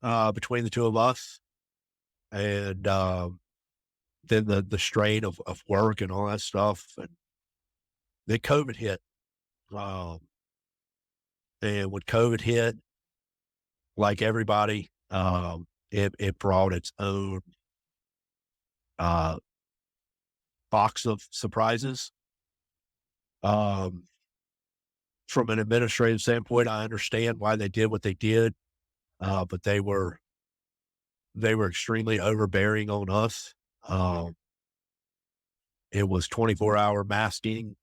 between the two of us. And then the strain of work and all that stuff. And then COVID hit. Um, and when COVID hit, like everybody, it brought its own uh, box of surprises. Um, from an administrative standpoint, I understand why they did what they did, but they were extremely overbearing on us. Um, it was 24-hour masking.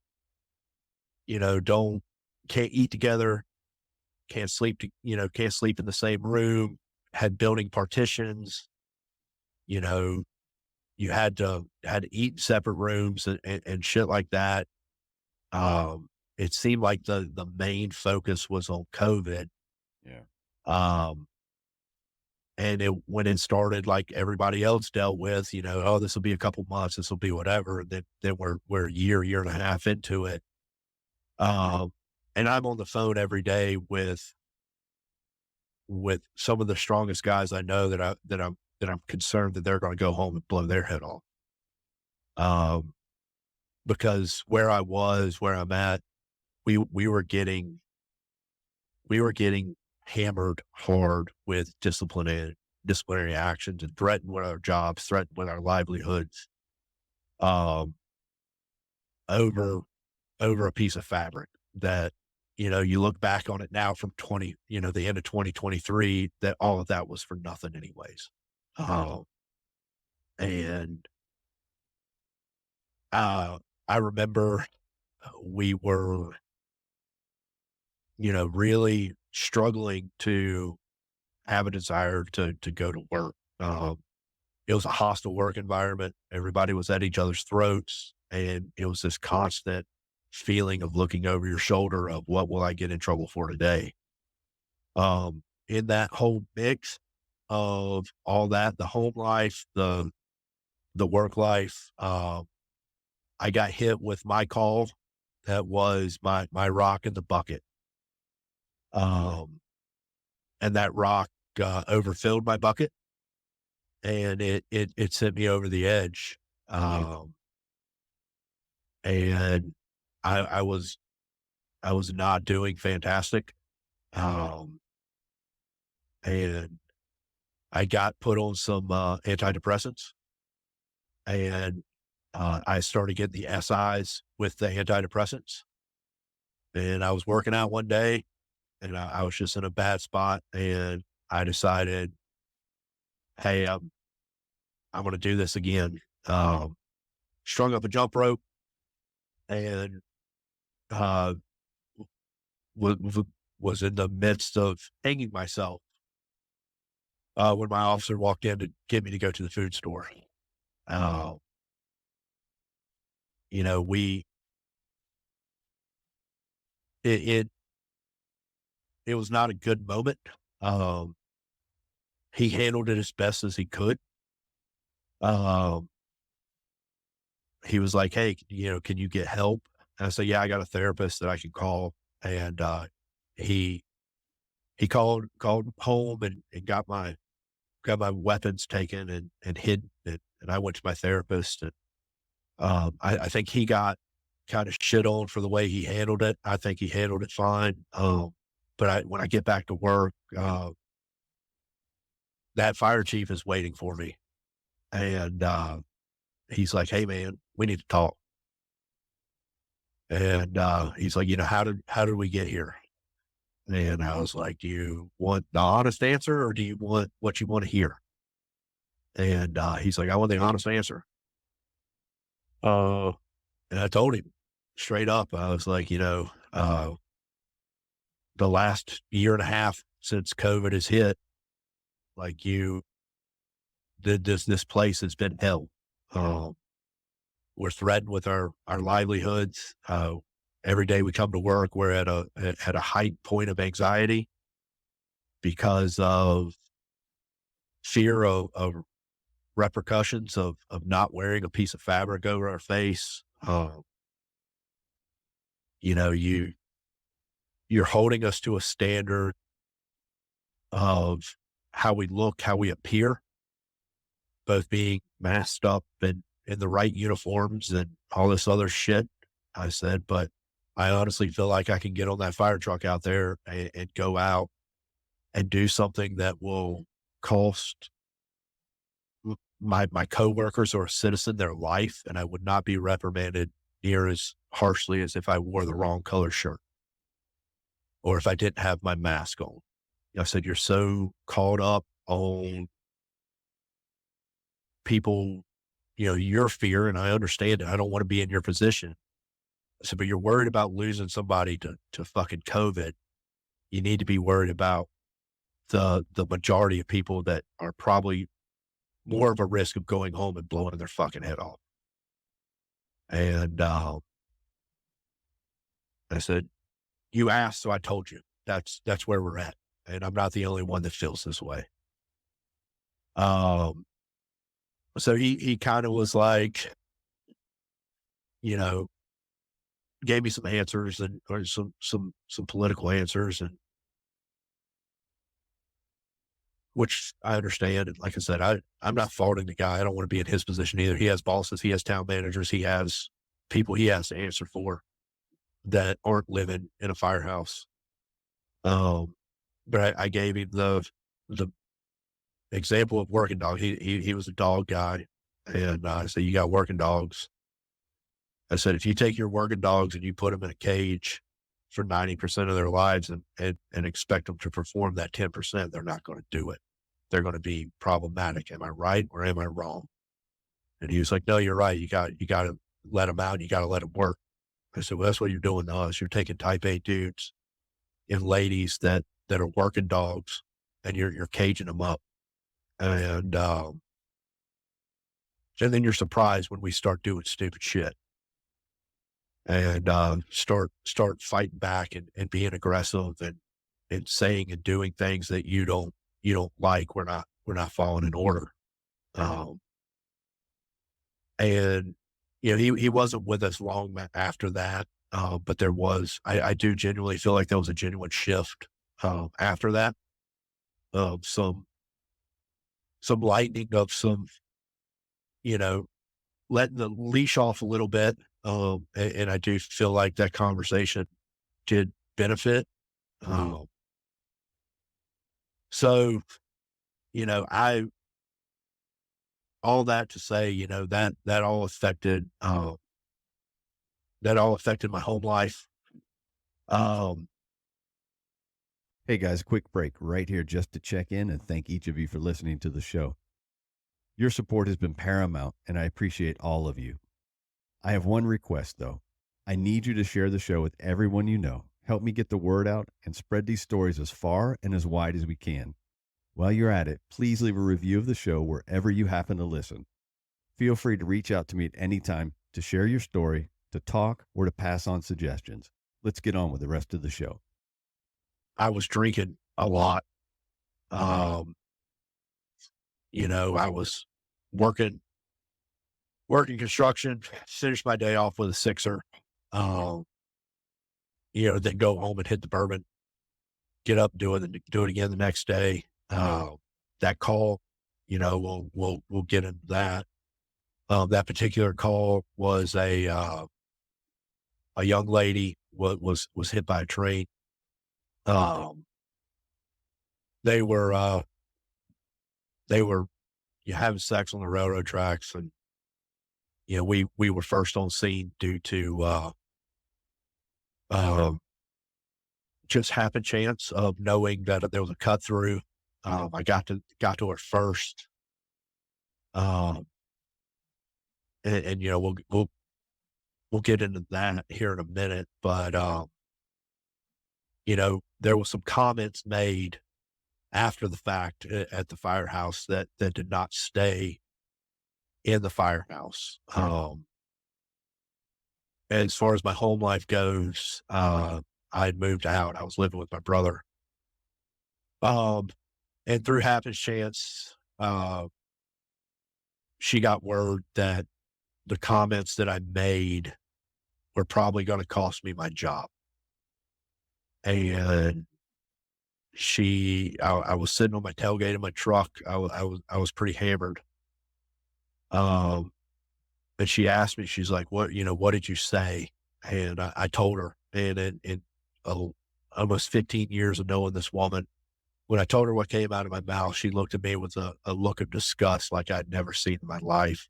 Don't can't eat together, can't sleep in the same room. Had building partitions. You know, you had to eat in separate rooms and shit like that. It seemed like the main focus was on COVID. Yeah. Um, and when it started, like everybody else dealt with, oh, this will be a couple months, this will be whatever. And then we're a year and a half into it. Um, and I'm on the phone every day with some of the strongest guys I know that I'm concerned that they're going to go home and blow their head off. Um, because where I'm at, we we were getting we were getting hammered hard with disciplinary actions and threatened with our jobs, threatened with our livelihoods, um, over over a piece of fabric that, you look back on it now from the end of 2023, that all of that was for nothing anyways. Um, and uh, I remember we were, really struggling to have a desire to go to work. It was a hostile work environment. Everybody was at each other's throats, and it was this constant feeling of looking over your shoulder of what will I get in trouble for today. In that whole mix of all that, the home life, the work life, I got hit with my call that was my rock in the bucket. Um, and that rock overfilled my bucket, and it sent me over the edge. Um, and I was not doing fantastic. Um, and I got put on some antidepressants, and I started getting the SIs with the antidepressants. And I was working out one day, and I was just in a bad spot, and I decided, hey, I'm going to do this again. Strung up a jump rope, and uh, was was in the midst of hanging myself when my officer walked in to get me to go to the food store. Uh, we it it was not a good moment. Um, he handled it as best as he could. Um, he was like, "Hey, can you get help?" And I said, "Yeah, I got a therapist that I can call." And he called home and got my weapons taken and hid it. And I went to my therapist, and I think he got kind of shit on for the way he handled it. I think he handled it fine. But when I get back to work, that fire chief is waiting for me, and he's like, "Hey, man, we need to talk." And he's like, "How did we get here?" And I was like, "Do you want the honest answer, or do you want what you want to hear?" And he's like, "I want the honest answer." Uh, and I told him straight up. I was like, the last year and a half since COVID has hit, like this place has been hell. Um, we're threatened with our livelihoods. Every day we come to work, we're at a height point of anxiety because of fear of repercussions of not wearing a piece of fabric over our face. You know, you're holding us to a standard of how we look, how we appear, both being masked up and in the right uniforms and all this other shit. I said, but I honestly feel like I can get on that fire truck out there and go out and do something that will cost my coworkers or a citizen their life, and I would not be reprimanded near as harshly as if I wore the wrong color shirt or if I didn't have my mask on. I said, "You're so caught up on people, your fear, and I understand it. I don't want to be in your position." I said, "But you're worried about losing somebody to fucking COVID. You need to be worried about the majority of people that are probably more of a risk of going home and blowing their fucking head off." And I said, "You asked, so I told you. That's where we're at, and I'm not the only one that feels this way." Um, so he kind of was like, you know, gave me some answers and or some political answers, and which I understand. And like I said, I'm not faulting the guy. I don't want to be in his position either. He has bosses, he has town managers, he has people he has to answer for that aren't living in a firehouse. Um, but I gave him the example of working dog. He was a dog guy, and I said, "You got working dogs." I said, "If you take your working dogs and you put them in a cage for 90% of their lives and expect them to perform that 10%, they're not going to do it. They're going to be problematic. Am I right or am I wrong?" And he was like, "No, you're right. You got to let them out. You got to let them work." I said, "Well, that's what you're doing to us. You're taking type A dudes and ladies that are working dogs, and you're caging them up. And and then you're surprised when we start doing stupid shit and start fighting back and being aggressive and saying and doing things that you don't like. We're not following an order." Um, and he wasn't with us long after that. But I do genuinely feel like there was a genuine shift after that, some lightening of you know, letting the leash off a little bit. And I do feel like that conversation did benefit. Um, so, I, all that to say, that all affected my home life. Um, Hey guys, quick break right here just to check in and thank each of you for listening to the show. Your support has been paramount, and I appreciate all of you. I have one request, though. I need you to share the show with everyone you know. Help me get the word out and spread these stories as far and as wide as we can. While you're at it, please leave a review of the show wherever you happen to listen. Feel free to reach out to me at any time to share your story, to talk, or to pass on suggestions. Let's get on with the rest of the show. I was drinking a lot. Um, I was working working construction, finished my day off with a sixer, um, then go home and hit the bourbon, get up, do it again the next day. That call, we'll get into that. That particular call was a young lady was hit by a train. Um, they were they were having sex on the railroad tracks, and we were first on scene due to um, just happen chance of knowing that there was a cut through. I got to her first, um, and we'll get into that here in a minute. But there was some comments made after the fact at the firehouse that did not stay in the firehouse. As far as my home life goes, I had moved out. I was living with my brother. Um, and through happenstance, she got word that the comments that I made were probably going to cost me my job. And I was sitting on my tailgate of my truck. I was pretty hammered. Um, and she asked me, she's like, what did you say? And I told her, and in uh, almost 15 years of knowing this woman, when I told her what came out of my mouth, she looked at me with a look of disgust like I'd never seen in my life.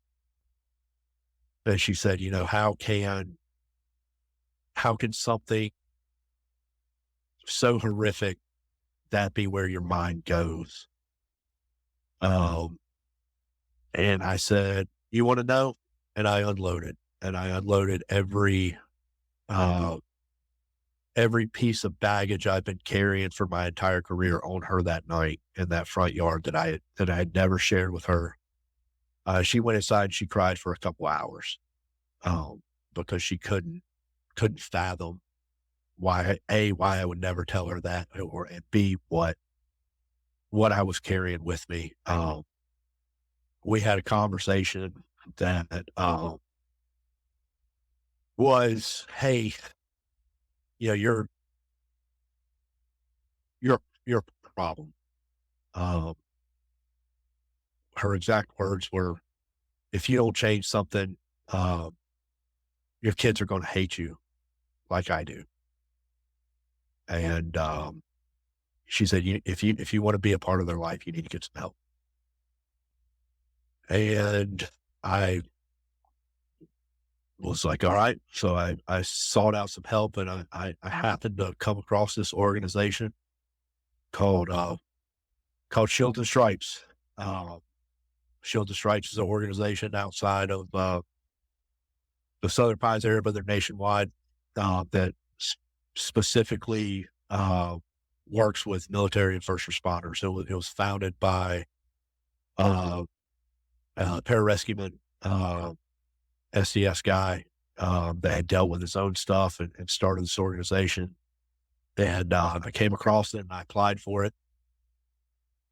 And she said, how can something so horrific that be where your mind goes? Um, and I said, you want to know? And I unloaded uh, every piece of baggage I've been carrying for my entire career on her that night in that front yard that I had never shared with her. She went inside, she cried for a couple hours, because she couldn't fathom why I would never tell her that, and B, what I was carrying with me. We had a conversation that, was, "Hey, you know, you're a problem." Um, Her exact words were, "If you don't change something, um, your kids are gonna hate you like I do." And, she said, if you wanna be a part of their life, you need to get some help." And I was like, "All right." So I sought out some help, and I happened to come across this organization called, Shields and Stripes. Uh, Shields and Stripes is an organization outside of, the Southern Pines area, but they're nationwide, that specifically, works with military and first responders. It was founded by, uh, pararescueman, SDS guy, that had dealt with his own stuff and started this organization. And I came across it and I applied for it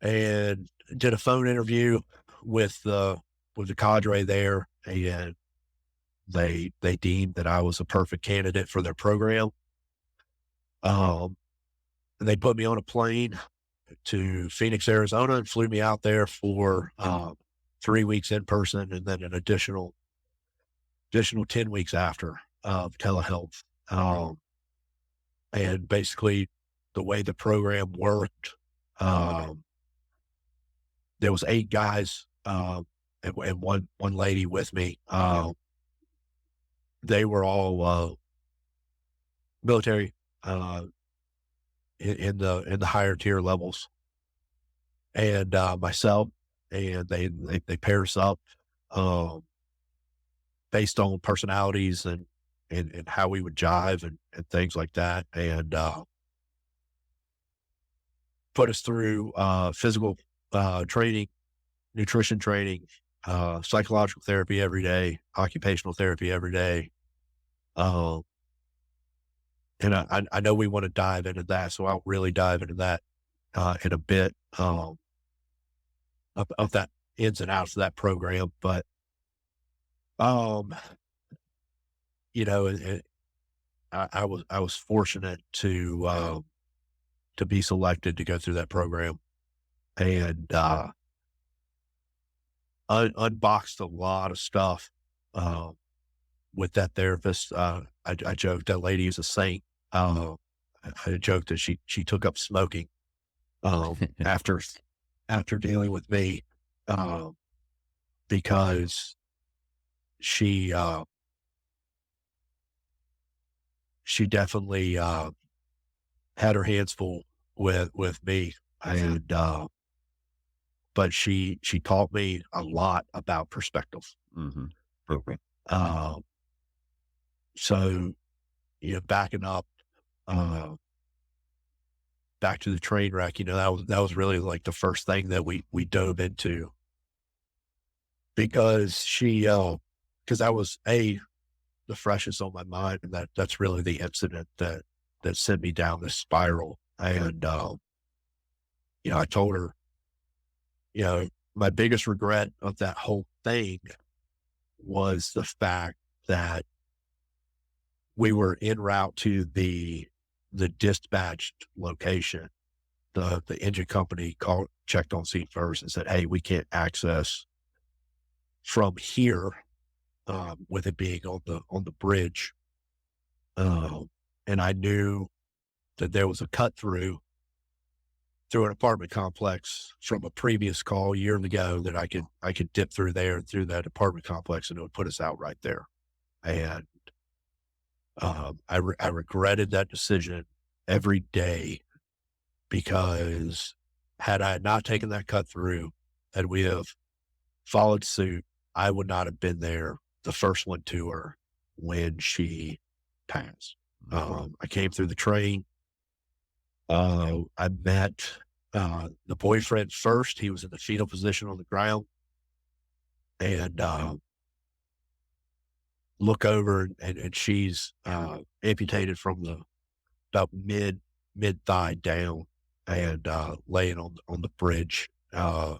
and did a phone interview with the cadre there, and they deemed that I was a perfect candidate for their program. Um, and they put me on a plane to Phoenix, Arizona, and flew me out there for 3 weeks in person, and then an additional 10 weeks after of telehealth. And basically, the way the program worked, um, there was 8 guys, and one lady with me. They were all military, uh, in the higher tier levels, and myself, and they paired us up, um, based on personalities and how we would jive and things like that, and put us through physical training, nutrition training, psychological therapy every day, occupational therapy every day. Uh, And I know we want to dive into that, so I'll really dive into that in a bit, of that ins and outs of that program. But um, I was fortunate to be selected to go through that program, and unboxed a lot of stuff with that therapist. I joked that lady is a saint. I joked that she took up smoking after dealing with me, um, because she she definitely had her hands full with me, and but she taught me a lot about perspective. Mhm. Okay. So, backing up, uh, back to the train wreck, that was really like the first thing that we dove into, because because that was the freshest on my mind, and that's really the incident that sent me down this spiral. And I told her, you know, my biggest regret of that whole thing was the fact that we were en route to the dispatched location. The engine company checked on scene first and said, "Hey, we can't access from here, with it being on the bridge." Um, and I knew that there was a cut through an apartment complex from a previous call years ago, that I could dip through there, through that apartment complex, and it would put us out right there. And I regretted that decision every day, because had I not taken that cut through, had we have followed suit, I would not have been there, the first one to her, when she passed. I came through the train. I met the boyfriend first. He was in the fetal position on the ground, and look over, and she's amputated from the about mid thigh down, and laying on the bridge. My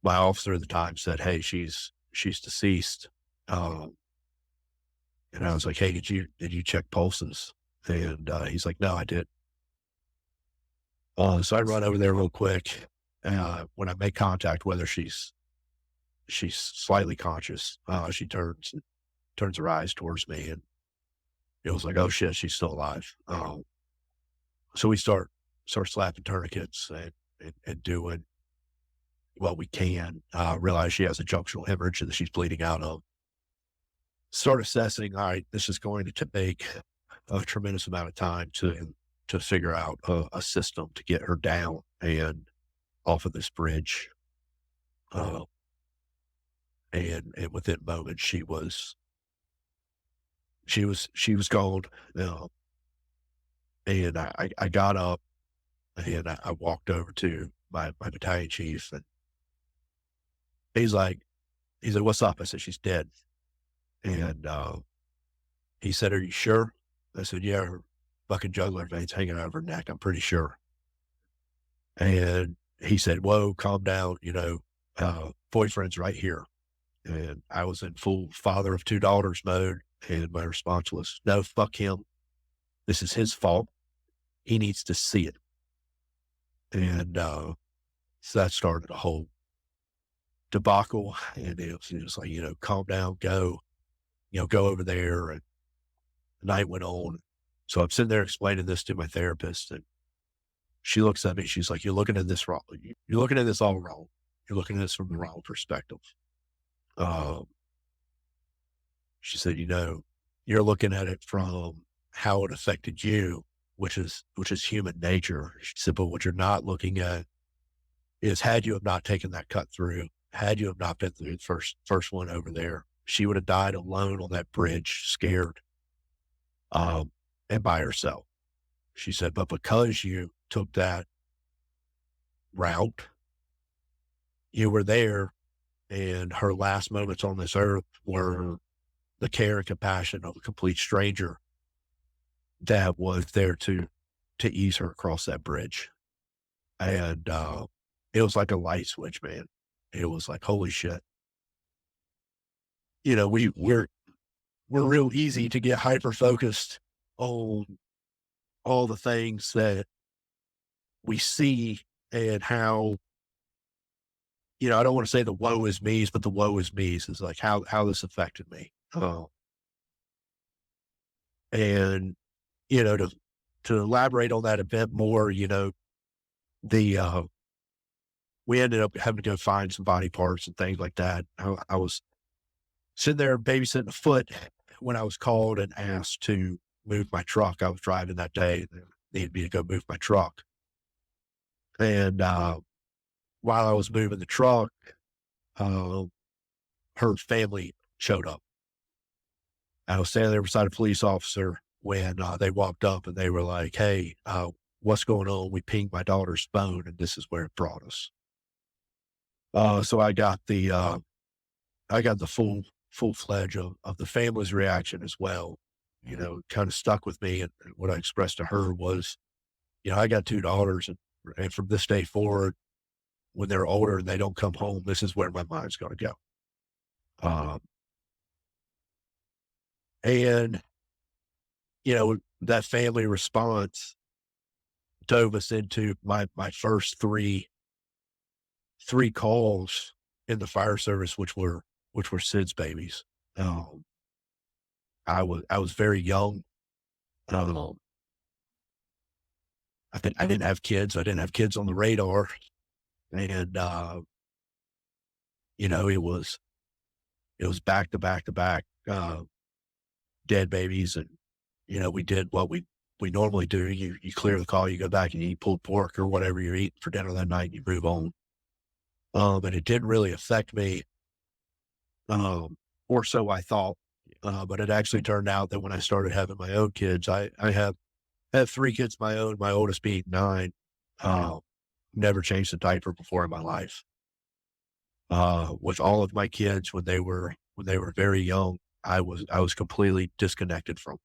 officer at the time said, "Hey, she's deceased." Um, and I was like, "Hey, did you check pulses?" And he's like, "No, I did." So I run over there real quick. When I make contact with her, she's slightly conscious. She turns her eyes towards me, and it was like, "Oh shit, she's still alive." So we start slapping tourniquets, and doing what we can. Realize she has a junctional hemorrhage that she's bleeding out of. Start assessing. All right, this is going to take a tremendous amount of time to figure out a system to get her down and off of this bridge. Uh, and within moments, she was gone. Uh, and I got up, and I walked over to my battalion chief, and he's like, "What's up?" I said, "She's dead." And he said, "Are you sure?" I said, "Yeah, her fucking jugular veins hanging out of her neck. I'm pretty sure." And he said, "Whoa, calm down. Boyfriend's right here." And I was in full father of two daughters mode. And my response was, "No, fuck him. This is his fault. He needs to see it." And so that started a whole debacle. And it was like, calm down, go over there. And the night went on. So I'm sitting there explaining this to my therapist, and she looks at me. She's like, "You're looking at this wrong. You're looking at this all wrong. You're looking at this from the wrong perspective." Um, she said, "You're looking at it from how it affected you, which is human nature." She said, "But what you're not looking at is, had you have not taken that cut through, had you have not been through the first one over there, she would have died alone on that bridge, scared, um, and by herself." She said, "But because you took that route, you were there, and her last moments on this earth were the care and compassion of a complete stranger. that was there to ease her across that bridge. And, it was like a light switch, man. It was like, holy shit. You know, we're real easy to get hyper focused on all the things that we see and how, I don't want to say the woe is me's, but the woe is me's is like how this affected me. And, to elaborate on that a bit more, the, we ended up having to go find some body parts and things like that. I was sitting there babysitting a foot when I was called and asked to move my truck. I was driving that day. They needed me to go move my truck. And, while I was moving the truck, uh, her family showed up. I was standing there beside a police officer when they walked up and they were like, "Hey, what's going on? We pinged my daughter's phone and this is where it brought us." So I got the full fledged of the family's reaction as well. Kind of stuck with me. And what I expressed to her was, I got two daughters, and from this day forward, when they're older and they don't come home, this is where my mind's going to go. Um, and that family response dove us into my first three calls in the fire service, which were SIDS babies. Um, I was very young. Um, I didn't have kids. I didn't have kids on the radar, and it was back to back to back dead babies, and we did what we normally do. You clear the call, you go back and you eat pulled pork or whatever you're eating for dinner that night, and you move on. And it didn't really affect me, or so I thought. But it actually turned out that when I started having my own kids, I have three kids of my own, my oldest being 9. Uh, Never changed a diaper before in my life. With all of my kids when they were very young, I was completely disconnected from.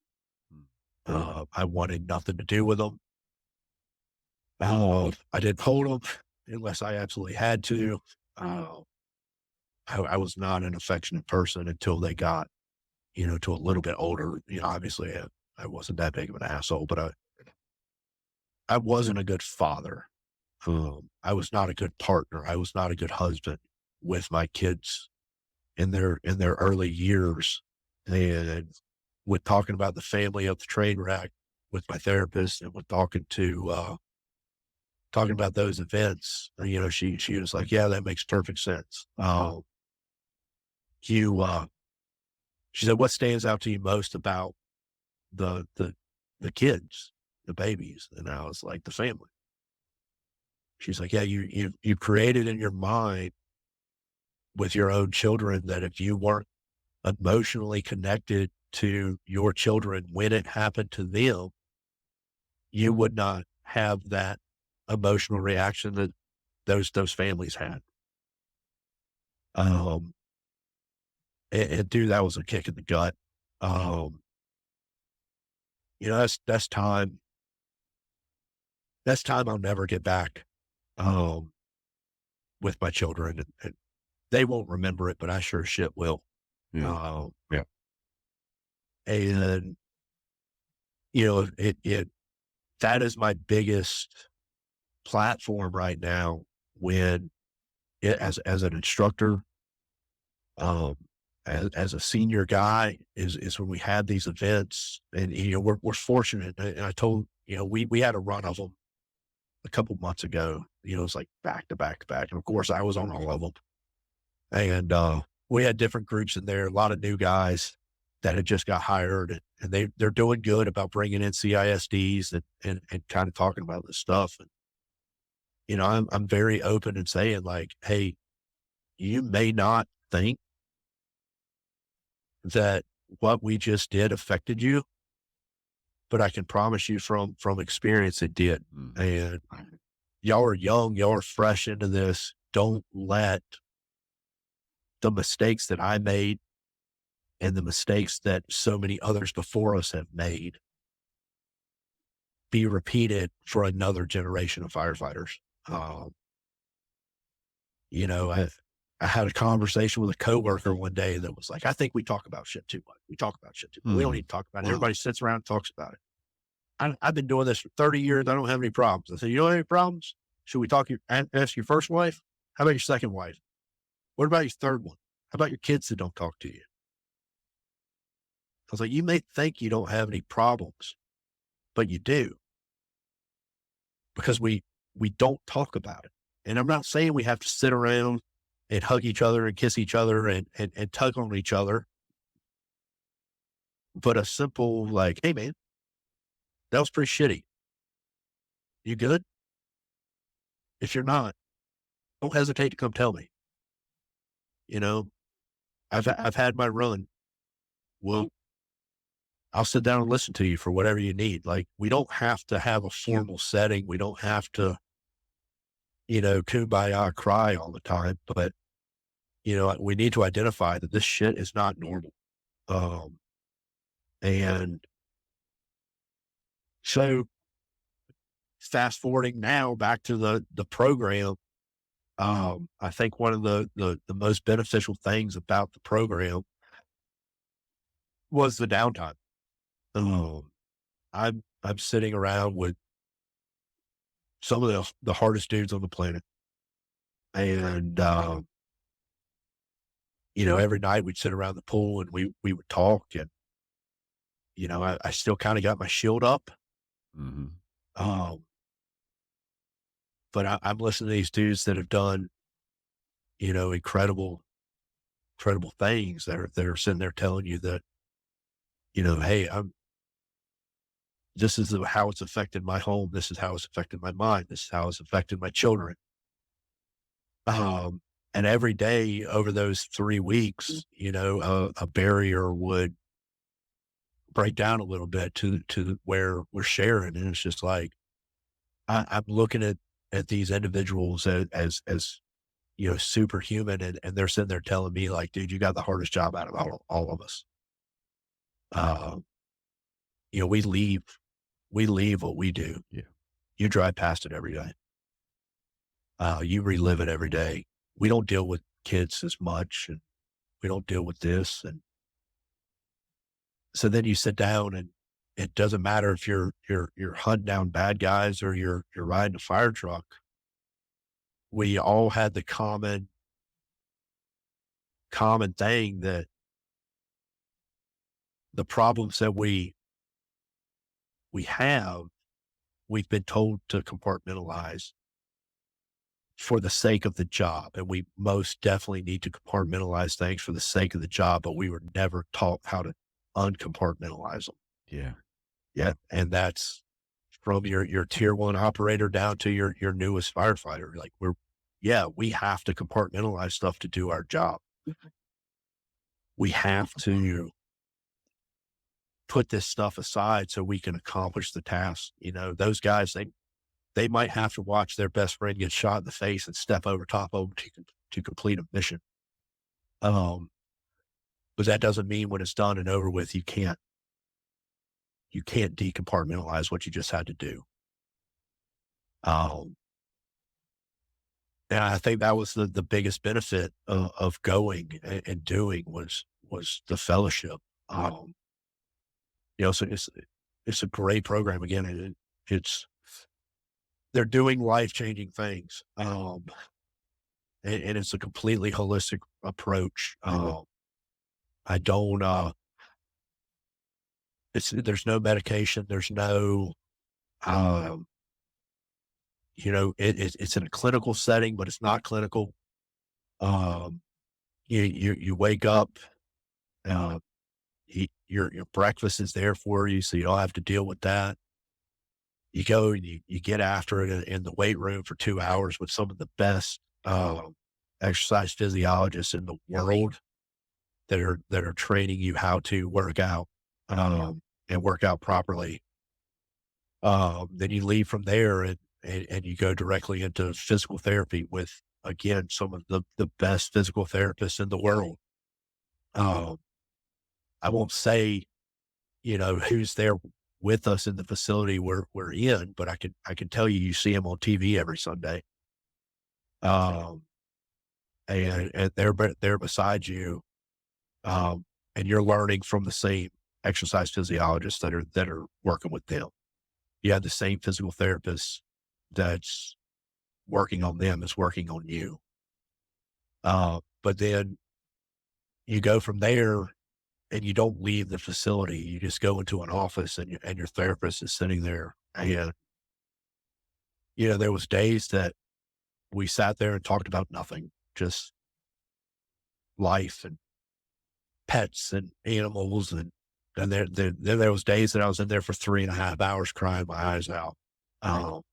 I wanted nothing to do with them. I didn't hold them unless I absolutely had to. Uh, I was not an affectionate person until they got, to a little bit older. Obviously I wasn't that big of an asshole, but I wasn't a good father. I was not a good partner. I was not a good husband with my kids in their early years. And with talking about the family of the train wreck with my therapist and with talking about those events, she was like, "Yeah, that makes perfect sense." You She said, "What stands out to you most about the the the kids, the babies?" And I was like, "The family." She's like, "Yeah, you created in your mind with your own children that if you weren't emotionally connected to your children when it happened to them, you would not have that emotional reaction that those families had." Um, and dude, that was a kick in the gut. Um, that's time. That's time I'll never get back. Um, with my children, and they won't remember it, but I sure shit will. Yeah. Um, Yeah. and it that is my biggest platform right now when as an instructor, um, as a senior guy is when we had these events, and we're fortunate. And I told we had a run of them a couple months ago. It's like back to back to back, and of course I was on all of them. And we had different groups in there, a lot of new guys that had just got hired, and they're doing good about bringing in CISDs and kind of talking about this stuff. And I'm very open and saying like, hey, you may not think that what we just did affected you, but I can promise you from experience it did. Mm. And y'all are young, y'all are fresh into this. Don't let the mistakes that I made and the mistakes that so many others before us have made be repeated for another generation of firefighters. Um, you know, I had a conversation with a coworker one day that was like, I think we talk about shit too much. We talk about shit too much. We don't Mhm. need to talk about it. Everybody sits around and talks about it. I've been doing this for 30 years. I don't have any problems. I said, you don't have any problems? Should we ask your first wife? How about your second wife? What about your third one? How about your kids that don't talk to you? I was like, you may think you don't have any problems, but you do because we don't talk about it. And I'm not saying we have to sit around and hug each other and kiss each other and tug on each other, but a simple like, hey man, that was pretty shitty. You good? If you're not, don't hesitate to come tell me. You know, I've had my run. Well, I'll sit down and listen to you for whatever you need. Like we don't have to have a formal setting. We don't have to, kumbaya cry all the time, but we need to identify that this shit is not normal. Um, and so fast forwarding now back to the program, I think one of the most beneficial things about the program was the downtime. Um, I'm sitting around with some of the hardest dudes on the planet, and every night we'd sit around the pool and we would talk, and I still kind of got my shield up, Mhm. um, but I'm listening to these dudes that have done incredible incredible things. They're sitting there telling you that hey, this is how it's affected my home. This is how it's affected my mind. This is how it's affected my children. Um, and every day over those 3 weeks, a barrier would break down a little bit to where we're sharing. And it's just like, I'm looking at these individuals as superhuman. And they're sitting there telling me like, dude, you got the hardest job out of all of us. Uh, we leave what we do. Yeah. You drive past it every day. You relive it every day. We don't deal with kids as much, and we don't deal with this. And so then you sit down, and it doesn't matter if you're hunting down bad guys or you're riding a fire truck. We all had the common thing that the problems that we have, we've been told to compartmentalize for the sake of the job. And we most definitely need to compartmentalize things for the sake of the job, but we were never taught how to uncompartmentalize them. Yeah. Yeah. And that's from your tier one operator down to your newest firefighter. Like we have to compartmentalize stuff to do our job. We have to put this stuff aside so we can accomplish the task. Those guys, they might have to watch their best friend get shot in the face and step over top of them to complete a mission. Um, but that doesn't mean when it's done and over with, you can't decompartmentalize what you just had to do. Um, and I think that was the biggest benefit of going and doing was the fellowship. So it's a great program. Again, it's they're doing life changing things. And it's a completely holistic approach. I don't, there's no medication. There's no, um, it's in a clinical setting, but it's not clinical. Um, you wake up, uh, your breakfast is there for you. So you don't have to deal with that. You go and you get after it in the weight room for 2 hours with some of the best, exercise physiologists in the world that are training you how to work out, and work out properly. Then you leave from there and you go directly into physical therapy with, again, some of the best physical therapists in the world. Um, I won't say, who's there with us in the facility we're in, but I can tell you, you see them on TV every Sunday. Um, and they're beside you, and you're learning from the same exercise physiologists that are working with them. You have the same physical therapist that's working on them is working on you. But then you go from there and you don't leave the facility. You just go into an office and your therapist is sitting there. And, there was days that we sat there and talked about nothing, just life and pets and animals. And then there was days that I was in there for 3.5 hours crying my eyes out,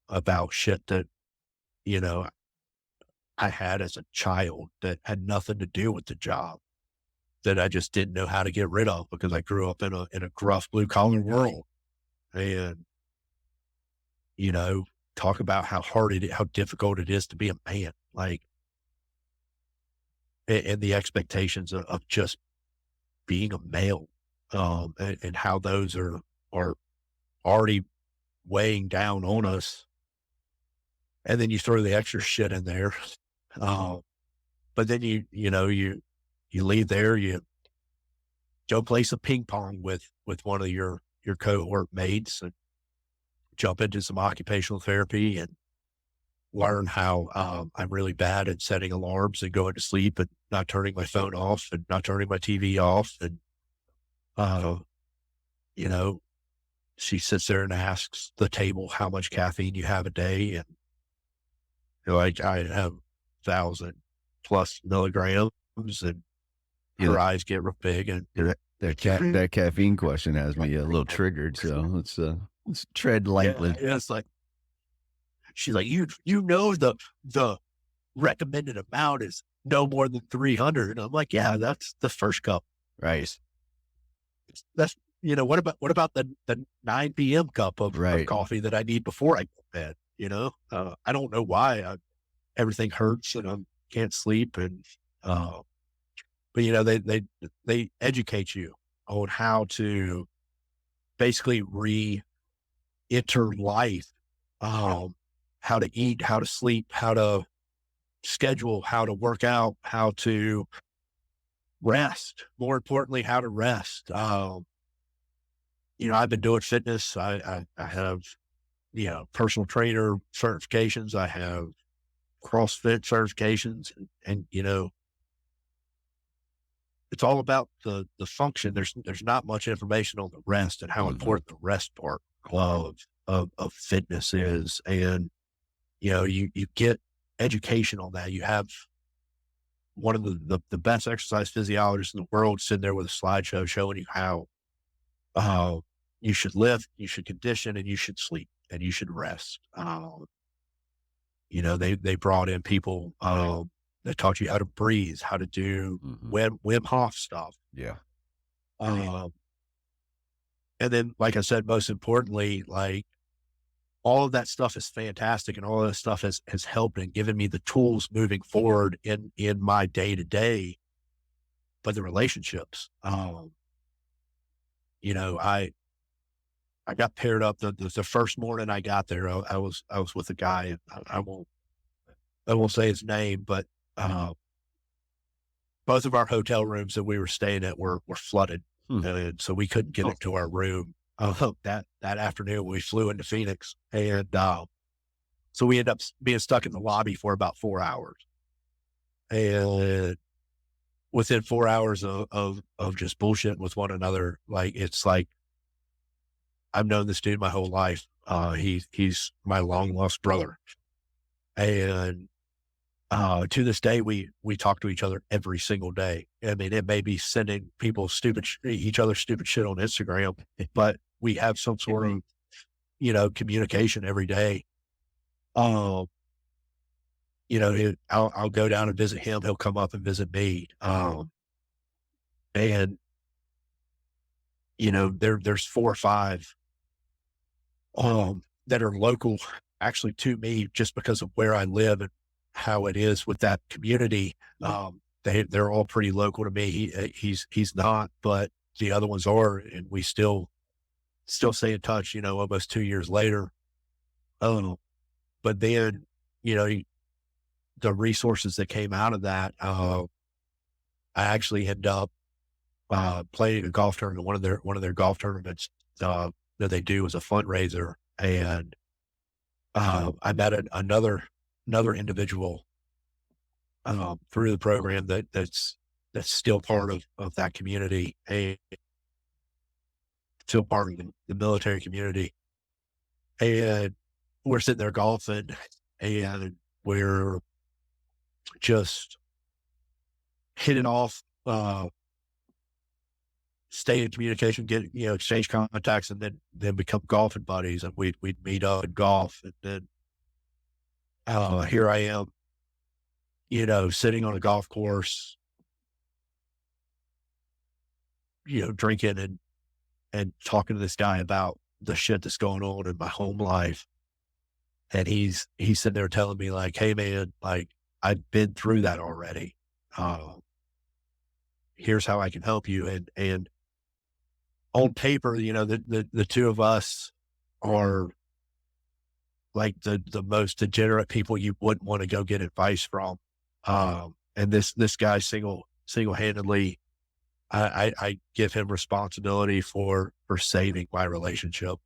about shit that, you know, I had as a child that had nothing to do with the job that I just didn't know how to get rid of because I grew up in a gruff blue collar world. And, you know, talk about how difficult it is to be a man, like, and the expectations of just being a male, and how those are already weighing down on us. And then you throw the extra shit in there. Um, but then you leave there, you go play some ping pong with one of your cohort mates and jump into some occupational therapy and learn how, I'm really bad at setting alarms and going to sleep and not turning my phone off and not turning my TV off. And, uh, you know, she sits there and asks the table how much caffeine you have a day. And I have 1,000+ milligrams, and Yeah, her eyes get real big. And that caffeine question has me a little triggered, so let's tread yeah, lightly. it's like, she's like, the recommended amount is no more than 300. And I'm like, yeah, that's the first cup. Right, That's, what about the 9 p.m. cup of right. coffee that I need before I go to bed? I don't know why everything hurts and I can't sleep. And, but they educate you on how to basically enter life, how to eat, how to sleep, how to schedule, how to work out, how to rest. More importantly, how to rest. I've been doing fitness. I have, personal trainer certifications. I have CrossFit certifications, and it's all about the function. There's not much information on the rest and how Mhm. important the rest part of fitness is. And, you get education on that. You have one of the best exercise physiologists in the world sitting there with a slideshow showing you how, uh, you should lift, you should condition, and you should sleep, and you should rest. They brought in people, that taught you how to breathe, how to do Mhm. Wim Hof stuff. Yeah. Um, and then, like I said, most importantly, like, all of that stuff is fantastic, and all of that stuff has helped and given me the tools moving forward in my day to day. But the relationships, I got paired up the first morning I got there. I was with a guy, and I won't say his name, but, uh, both of our hotel rooms that we were staying at were flooded, Hmm. and so we couldn't get into our room. That afternoon we flew into Phoenix, and, so we ended up being stuck in the lobby for about 4 hours. And within 4 hours of just bullshitting with one another, like, it's like, I've known this dude my whole life. He's my long lost brother, and, to this day, we talk to each other every single day. I mean, it may be sending people each other stupid shit on Instagram, but we have some sort of, communication every day. Um, I'll go down and visit him. He'll come up and visit me. And there's 4 or 5, that are local actually to me just because of where I live and how it is with that community. They're all pretty local to me. He's not, but the other ones are, and we still still stay in touch, almost 2 years later. Um, but then, you know, the resources that came out of that, I actually ended up playing a golf tournament. One of their golf tournaments that they do as a fundraiser, and I met another individual through the program that's still part of that community, and still part of the military community. And we're sitting there golfing, and we're just hitting off, stay in communication, exchange contacts, and then become golfing buddies. And we'd meet up and golf, and then here I am, sitting on a golf course, drinking and talking to this guy about the shit that's going on in my home life. And he's sitting there telling me like, "Hey man, like I've been through that already. Uh, Here's how I can help you." And on paper, the two of us are like the most degenerate people you wouldn't want to go get advice from. And this guy single-handedly, I give him responsibility for saving my relationship.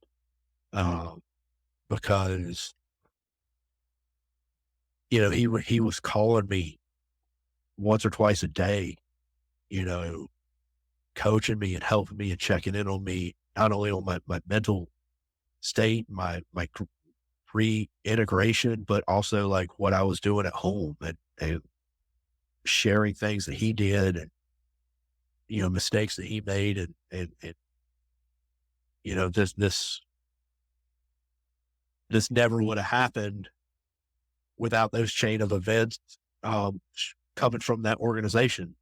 Um, because, he was calling me once or twice a day, you know, coaching me and helping me and checking in on me, not only on my mental state, my reintegration, but also like what I was doing at home, and sharing things that he did, and, mistakes that he made. And, this never would have happened without those chain of events, coming from that organization.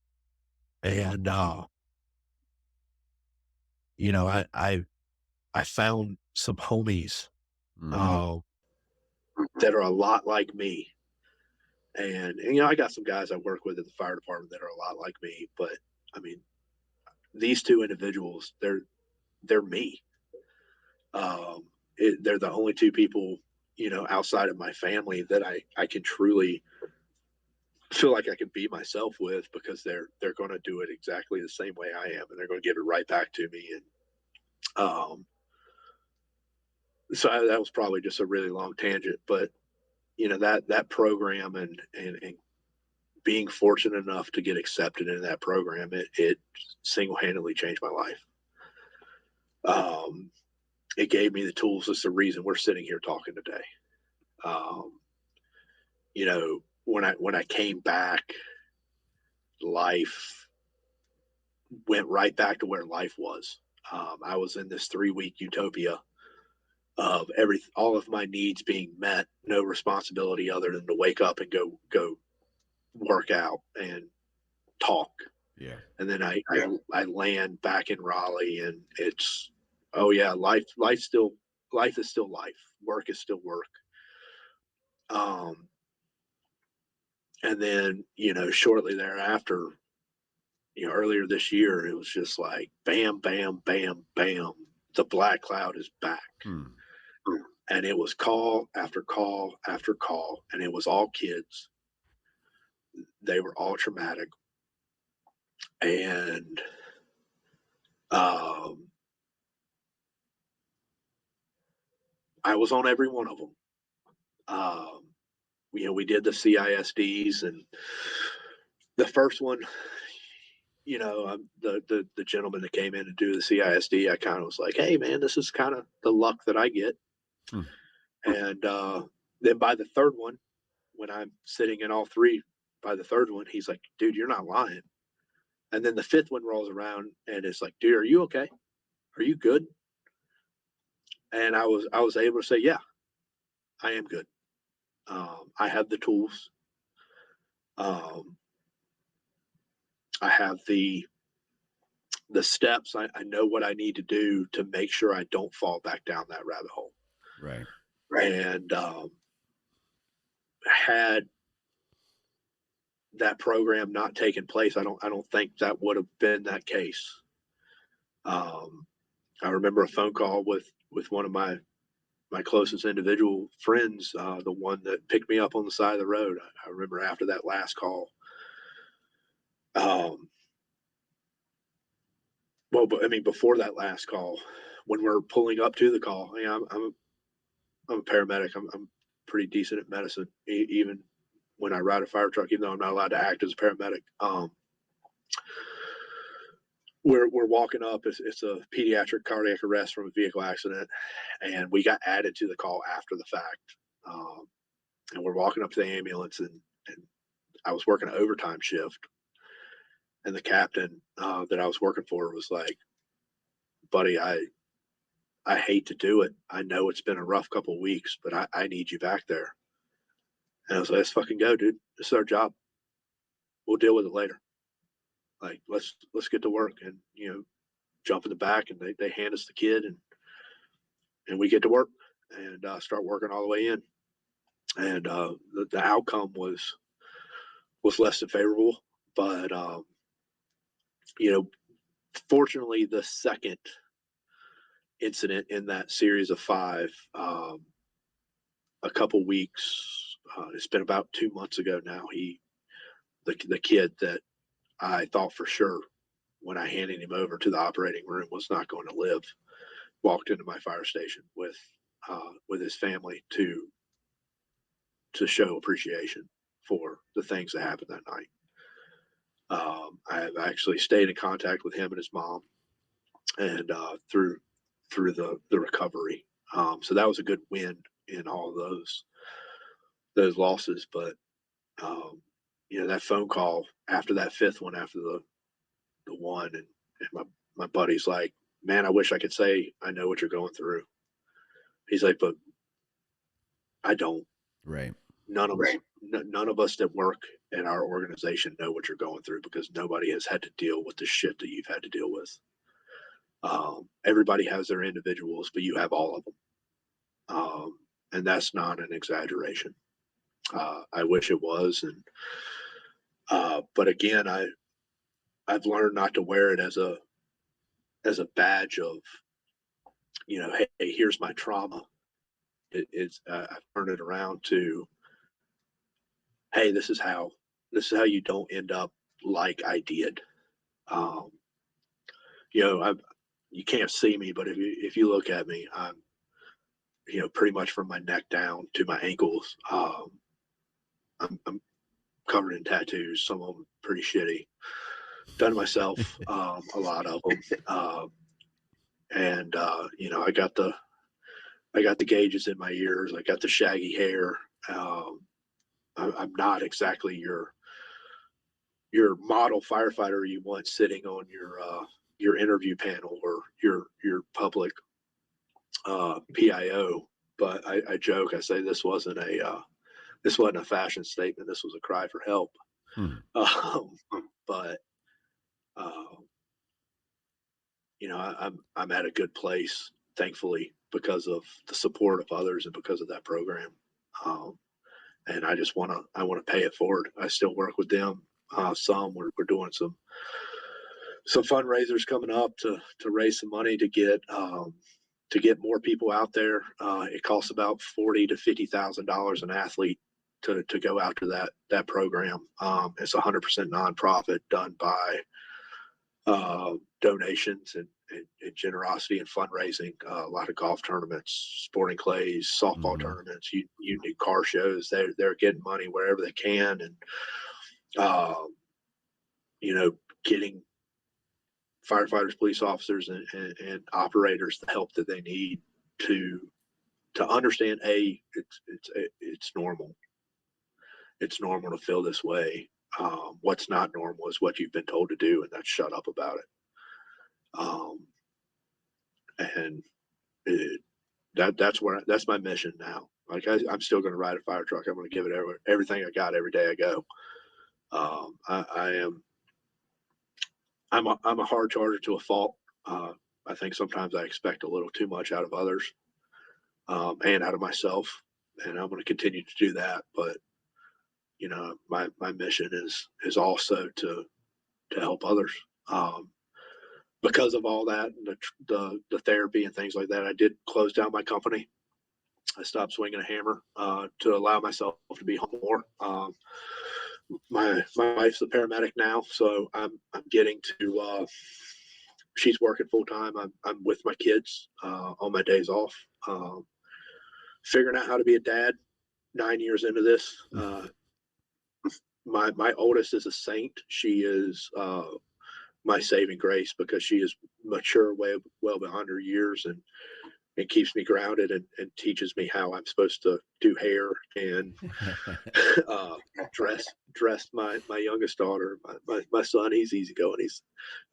And, I found some homies, Mhm. uh, that are a lot like me. And, I got some guys I work with at the fire department that are a lot like me, but I mean, these two individuals, they're me. They're the only two people, outside of my family that I can truly feel like I can be myself with, because they're going to do it exactly the same way I am, and they're going to give it right back to me. And that was probably just a really long tangent, but that program, and being fortunate enough to get accepted into that program, it single handedly changed my life. Um, it gave me the tools. That's the reason we're sitting here talking today. Um, when I came back, life went right back to where life was. I was in this 3-week utopia of all of my needs being met, no responsibility other than to wake up and go work out and talk. Yeah. And then I land back in Raleigh, and it's, oh yeah, life is still life. Work is still work. Um, and then, shortly thereafter, earlier this year, it was just like bam, bam, bam, bam. The black cloud is back. Hmm. And it was call after call after call, and it was all kids. They were all traumatic. And um, I was on every one of them. We did the CISDs, and the first one, the gentleman that came in to do the CISD, I kind of was like, "Hey, man, this is kind of the luck that I get." Hmm. And then by the third one, when I'm sitting in all three, by the third one, he's like, "Dude, you're not lying." And then the fifth one rolls around, and it's like, "Dude, are you okay? Are you good?" And I was able to say, "Yeah, I am good. I have the tools. Um, I have the steps. I know what I need to do to make sure I don't fall back down that rabbit hole." Right. And had that program not taken place, I don't think that would have been that case. Um, I remember a phone call with one of my closest individual friends, the one that picked me up on the side of the road. I remember after that last call. Um, well, but I mean, before that last call, when we're pulling up to the call, I'm a paramedic. I'm pretty decent at medicine, even when I ride a fire truck, even though I'm not allowed to act as a paramedic. We're walking up. It's a pediatric cardiac arrest from a vehicle accident, and we got added to the call after the fact. Um, and we're walking up to the ambulance, and I was working an overtime shift, and the captain that I was working for was like, "Buddy, I hate to do it. I know it's been a rough couple of weeks, but I need you back there." And I was like, "Let's fucking go, dude. This is our job. We'll deal with it later. Like, let's get to work." And jump in the back, and they hand us the kid, and we get to work and start working all the way in. And the outcome was less than favorable, but you know, fortunately, the second incident in that series of five, a couple weeks, it's been about 2 months ago now. The kid that I thought for sure when I handed him over to the operating room was not going to live, walked into my fire station with his family to show appreciation for the things that happened that night. I have actually stayed in contact with him and his mom, and through the recovery. So that was a good win in all of those losses. But that phone call after that fifth one, after the one, and my buddy's like, "Man, I wish I could say I know what you're going through." He's like, "But I don't. Right. None of us that work in our organization know what you're going through because nobody has had to deal with the shit that you've had to deal with. Everybody has their individuals, but you have all of them, and that's not an exaggeration. I wish it was, and but again, I've learned not to wear it as a badge of hey, here's my trauma. It's I've turned it around to, hey, this is how you don't end up like I did. Um, I you can't see me, but if you look at me, I'm pretty much from my neck down to my ankles. I'm covered in tattoos. Some of them pretty shitty. Done myself, a lot of them, and I got the gauges in my ears. I got the shaggy hair. I'm not exactly your model firefighter you want sitting on your interview panel or your public PIO. But I joke. I say this wasn't a fashion statement. This was a cry for help. Hmm. Um, but uh, I'm at a good place, thankfully, because of the support of others and because of that program. Um, and I want to pay it forward. I still work with them. Some we're doing some fundraisers coming up to raise some money to get more people out there. It costs about $40,000 to $50,000 an athlete to go after that program. It's 100% nonprofit, done by donations and generosity and fundraising. A lot of golf tournaments, sporting clays, softball Hmm. tournaments, you need car shows. They're getting money wherever they can, and uh, getting firefighters, police officers, and operators the help that they need to understand it's normal. It's normal to feel this way. What's not normal is what you've been told to do, and that's shut up about it. Um, and it, that's my mission now. Like I'm still going to ride a fire truck. I'm going to give it everything I got every day I go. I am. I'm a hard charger to a fault. I think sometimes I expect a little too much out of others, and out of myself, and I'm going to continue to do that. But my mission is also to help others. Um, because of all that and the therapy and things like that, I did close down my company. I stopped swinging a hammer to allow myself to be home more. My wife's a paramedic now, so I'm getting to. She's working full time. I'm with my kids on my days off. Figuring out how to be a dad. 9 years into this, my oldest is a saint. She is my saving grace because she is mature, way well beyond her years, and keeps me grounded and teaches me how I'm supposed to do hair and uh, dress my youngest daughter. My son, he's easygoing.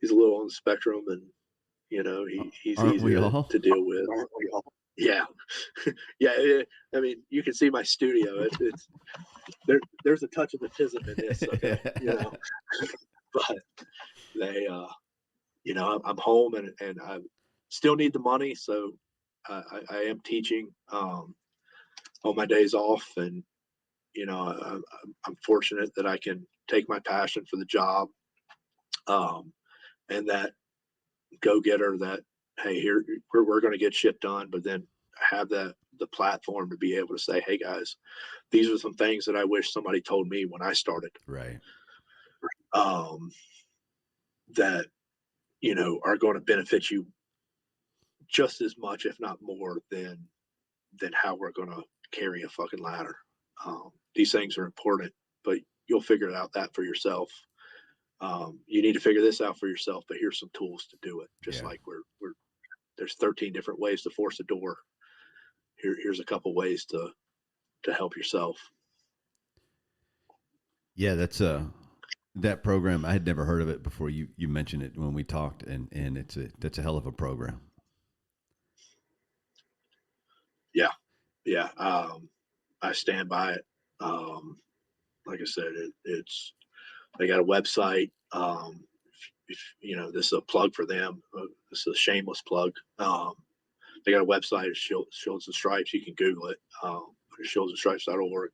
He's a little on the spectrum, and he's Aren't easy we all? to deal with. Yeah, yeah. I mean, you can see my studio. It's there's a touch of autism in this. Okay, but they I'm home and I still need the money, so I am teaching on my days off, and I'm fortunate that I can take my passion for the job and that go getter that hey, here we're going to get shit done, but then have the platform to be able to say, hey guys, these are some things that I wish somebody told me when I started. Right. Um, that are going to benefit you just as much, if not more, than how we're going to carry a fucking ladder. These things are important, but you'll figure it out that for yourself. You need to figure this out for yourself, but here's some tools to do it. Just Yeah. like there's 13 different ways to force a door. Here's a couple ways to help yourself. Yeah, that program. I had never heard of it before you mentioned it when we talked, and that's a hell of a program. Yeah, yeah. I stand by it. Like I said, it's they got a website. If this is a plug for them. This is a shameless plug. They got a website, Shields and Stripes. You can Google it. Shieldsandstripes.org.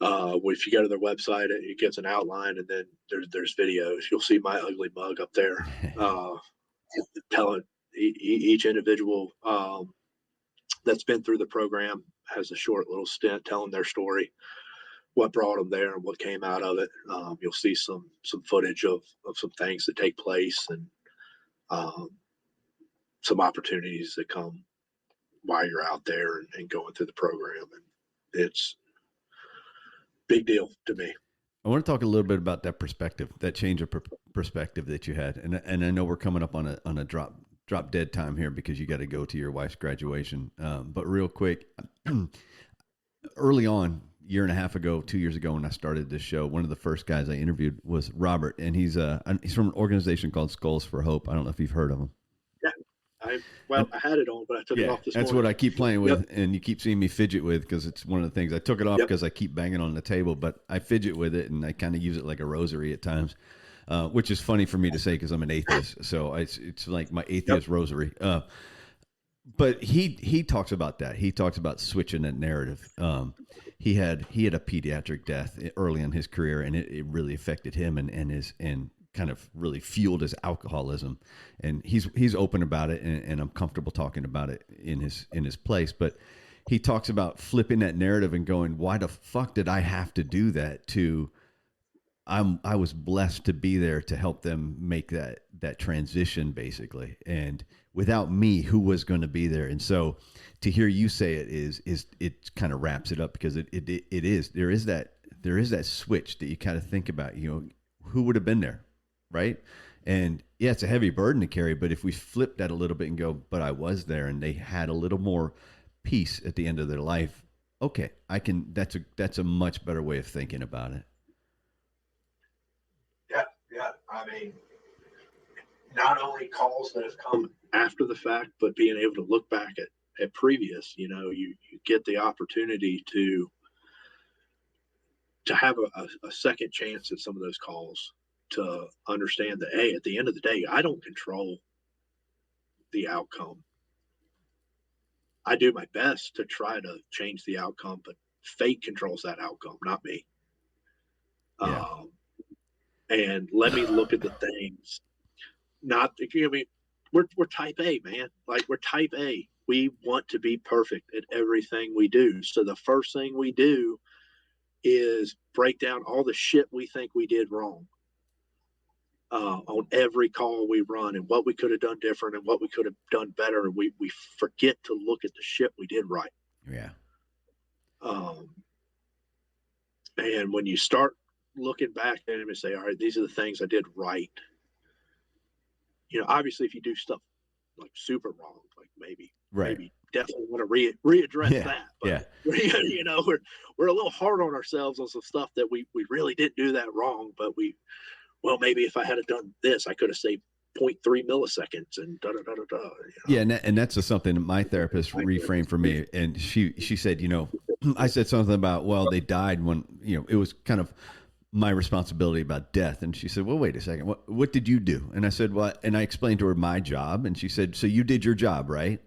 If you go to their website, it gets an outline, and then there's videos. You'll see my ugly mug up there, uh, telling each individual that's been through the program has a short little stint telling their story, what brought them there, and what came out of it. You'll see some footage of some things that take place, and um, some opportunities that come while you're out there and going through the program, and it's big deal to me. I want to talk a little bit about that perspective, that change of perspective that you had, and I know we're coming up on a drop dead time here because you got to go to your wife's graduation. But real quick, early on, year and a half ago, 2 years ago, when I started this show, one of the first guys I interviewed was Robert, and he's from an organization called Skulls for Hope. I don't know if you've heard of him. Yeah, And I had it on, but I took it yeah, off this that's morning. what I keep playing Yep. with, and you keep seeing me fidget with because it's one of the things. I took it off Yep. because I keep banging on the table, but I fidget with it, and I kind of use it like a rosary at times, which is funny for me to say because I'm an atheist. So it's like my atheist Yep. rosary. But he talks about that. He talks about switching that narrative. He had a pediatric death early in his career, and it really affected him and kind of really fueled his alcoholism. And he's open about it, and I'm comfortable talking about it in his place. But he talks about flipping that narrative and going, why the fuck did I have to do that to I was blessed to be there to help them make that transition basically. And without me, who was going to be there? And so to hear you say it is it kind of wraps it up because it is there is that switch that you kind of think about, who would have been there, right? And yeah, it's a heavy burden to carry, but if we flip that a little bit and go, but I was there and they had a little more peace at the end of their life, okay, I can that's a much better way of thinking about it. Yeah, yeah. I mean, not only calls that have come after the fact, but being able to look back at previous, you get the opportunity to have a second chance at some of those calls, to understand that, hey, at the end of the day, I don't control the outcome. I do my best to try to change the outcome, but fate controls that outcome, not me. Yeah. Um, and let me look at the things. not, I mean, we're type A, man. Like, we're type A. We want to be perfect at everything we do. So the first thing we do is break down all the shit we think we did wrong on every call we run, and what we could have done different and what we could have done better. And we forget to look at the shit we did right. Yeah. And when you start looking back at them and say, all right, these are the things I did right. You know, obviously, if you do stuff like super wrong, like maybe definitely want to readdress that. But you know, we're a little hard on ourselves on some stuff that we really didn't do that wrong, but well, maybe if I had done this, I could have saved 0.3 milliseconds and da da da da da. You know? Yeah, and that's just something that my therapist reframed for me, and she said, you know, I said something about, well, they died when, you know, it was kind of my responsibility about death. And she said, well, wait a second, what did you do? And I said, well, and I explained to her my job, and she said, so you did your job, right?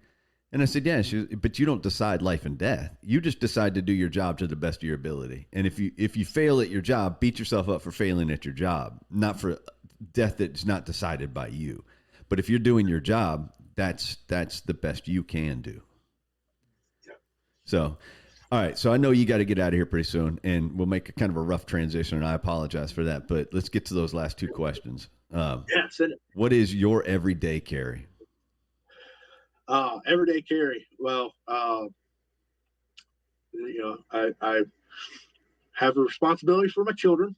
And I said, yeah. But you don't decide life and death. You just decide to do your job to the best of your ability. And if you fail at your job, beat yourself up for failing at your job, not for death that's not decided by you. But if you're doing your job, that's the best you can do. Yeah. So, all right. So I know you got to get out of here pretty soon, and we'll make a kind of a rough transition, and I apologize for that. But let's get to those last two questions. Send it. What is your everyday carry? Everyday carry. Well, you know, I have a responsibility for my children.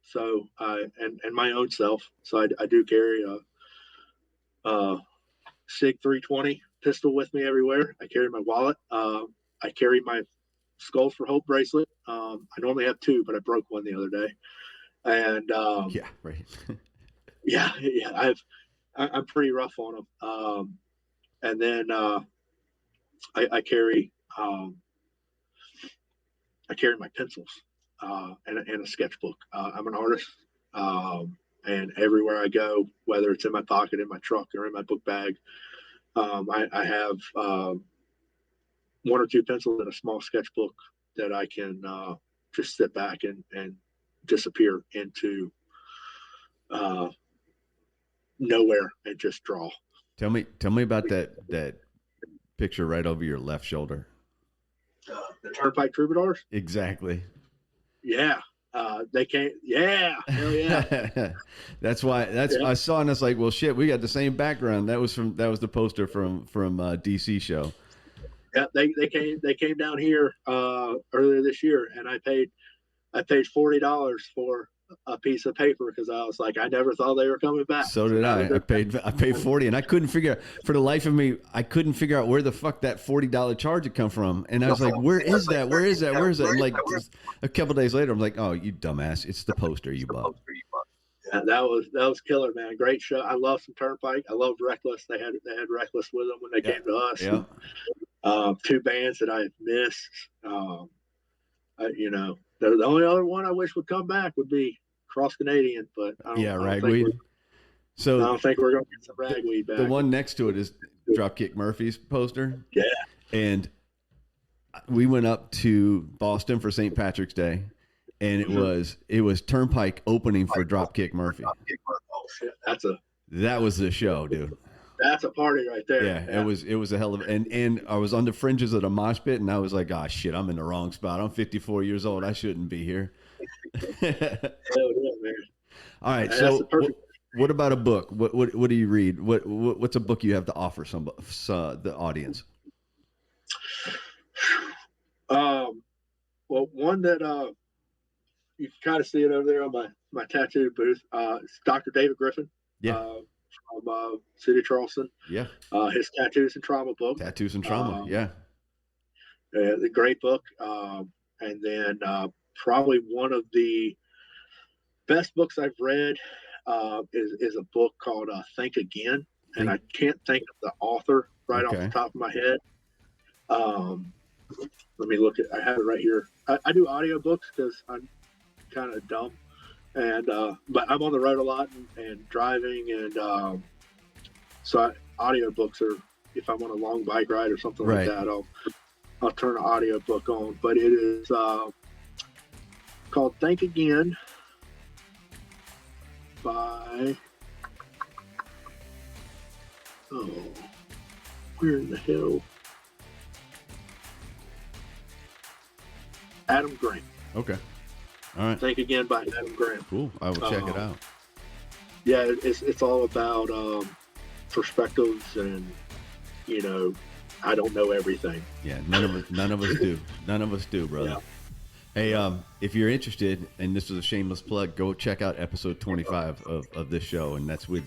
So and my own self. So I do carry a SIG 320 pistol with me everywhere. I carry my wallet. I carry my Skull for Hope bracelet. I normally have two, but I broke one the other day. And yeah, right. yeah, I'm pretty rough on them. And then I carry my pencils and a sketchbook. I'm an artist, and everywhere I go, whether it's in my pocket, in my truck, or in my book bag, I have one or two pencils and a small sketchbook that I can just sit back and disappear into nowhere and just draw. Tell me about that picture right over your left shoulder. The Turnpike Troubadours? Exactly. Yeah. They came. Yeah. Hell yeah. That's why. I saw, and I was like, well, shit, we got the same background. That was the poster from DC show. Yeah. They came down here earlier this year, and I paid $40 for a piece of paper because I was like, I never thought they were coming back. So did I. I paid 40, and I couldn't figure, for the life of me, out where the fuck that $40 charge had come from. And I was like, where is that? And like a couple of days later, I'm like, oh, you dumbass, it's the poster you bought. Yeah, that was killer, man. Great show. I love some Turnpike. I love Reckless. They had Reckless with them when they came to us. Yeah. Two bands that I have missed. You know, the only other one I wish would come back would be Cross Canadian, but Ragweed. So I don't think we're going to get some Ragweed back. The one next to it is Dropkick Murphy's poster. Yeah. And we went up to Boston for St. Patrick's Day, and it was Turnpike opening for Dropkick Murphy. Oh shit, that was the show, dude. That's a party right there. Yeah. It was a hell of and I was on the fringes of the mosh pit, and I was like, oh shit, I'm in the wrong spot. I'm 54 years old. I shouldn't be here. Hell yeah, man. All right. So what about a book? What do you read? What's a book you have to offer the audience? Well, one that you can kind of see it over there on my tattoo booth. It's Dr. David Griffin. Yeah. From City of Charleston. Yeah. His Tattoos and Trauma book. Tattoos and Trauma. Yeah. The great book. And then probably one of the best books I've read is a book called Think Again. And I can't think of the author off the top of my head. Let me look I have it right here. I do audiobooks because I'm kind of dumb. And but I'm on the road a lot and driving, and so audiobooks are, if I'm on a long bike ride or something like that, I'll turn an audiobook on. But it is called Think Again by Oh, where in the hell? Adam Grant. Okay. All right. Think Again by Adam Grant. Cool. I will check it out. Yeah, it's all about perspectives, and I don't know everything. Yeah, none of us do. None of us do, brother. Yeah. Hey, if you're interested, and this is a shameless plug, go check out episode 25 of this show, and that's with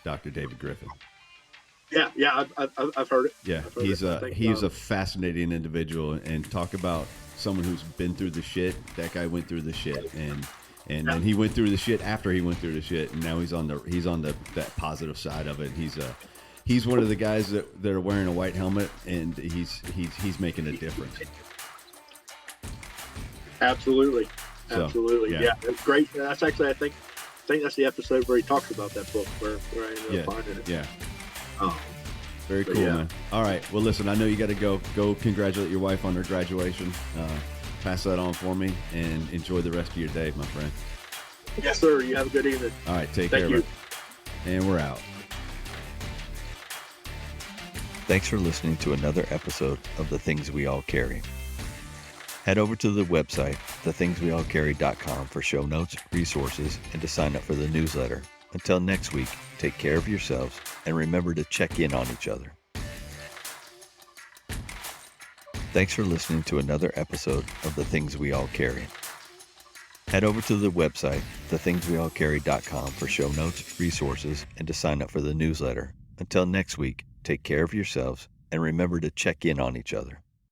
Dr. David Griffin. Yeah, I've heard it. Yeah, he's a fascinating individual, and talk about someone who's been through the shit. That guy went through the shit, and then he went through the shit after he went through the shit, and now he's on that positive side of it. He's one of the guys that are wearing a white helmet, and he's making a difference. Absolutely. So, Yeah, it's great. That's actually, I think that's the episode where he talks about that book, where I ended up finding it. Yeah. Oh, very cool, man. All right. Well, listen, I know you got to go. Go congratulate your wife on her graduation. Pass that on for me, and enjoy the rest of your day, my friend. Yes, sir. You have a good evening. All right. Take care, bro. And we're out. Thanks for listening to another episode of The Things We All Carry. Head over to the website, thethingsweallcarry.com, for show notes, resources, and to sign up for the newsletter. Until next week, take care of yourselves, and remember to check in on each other. Thanks for listening to another episode of The Things We All Carry. Head over to the website, thethingsweallcarry.com, for show notes, resources, and to sign up for the newsletter. Until next week, take care of yourselves, and remember to check in on each other.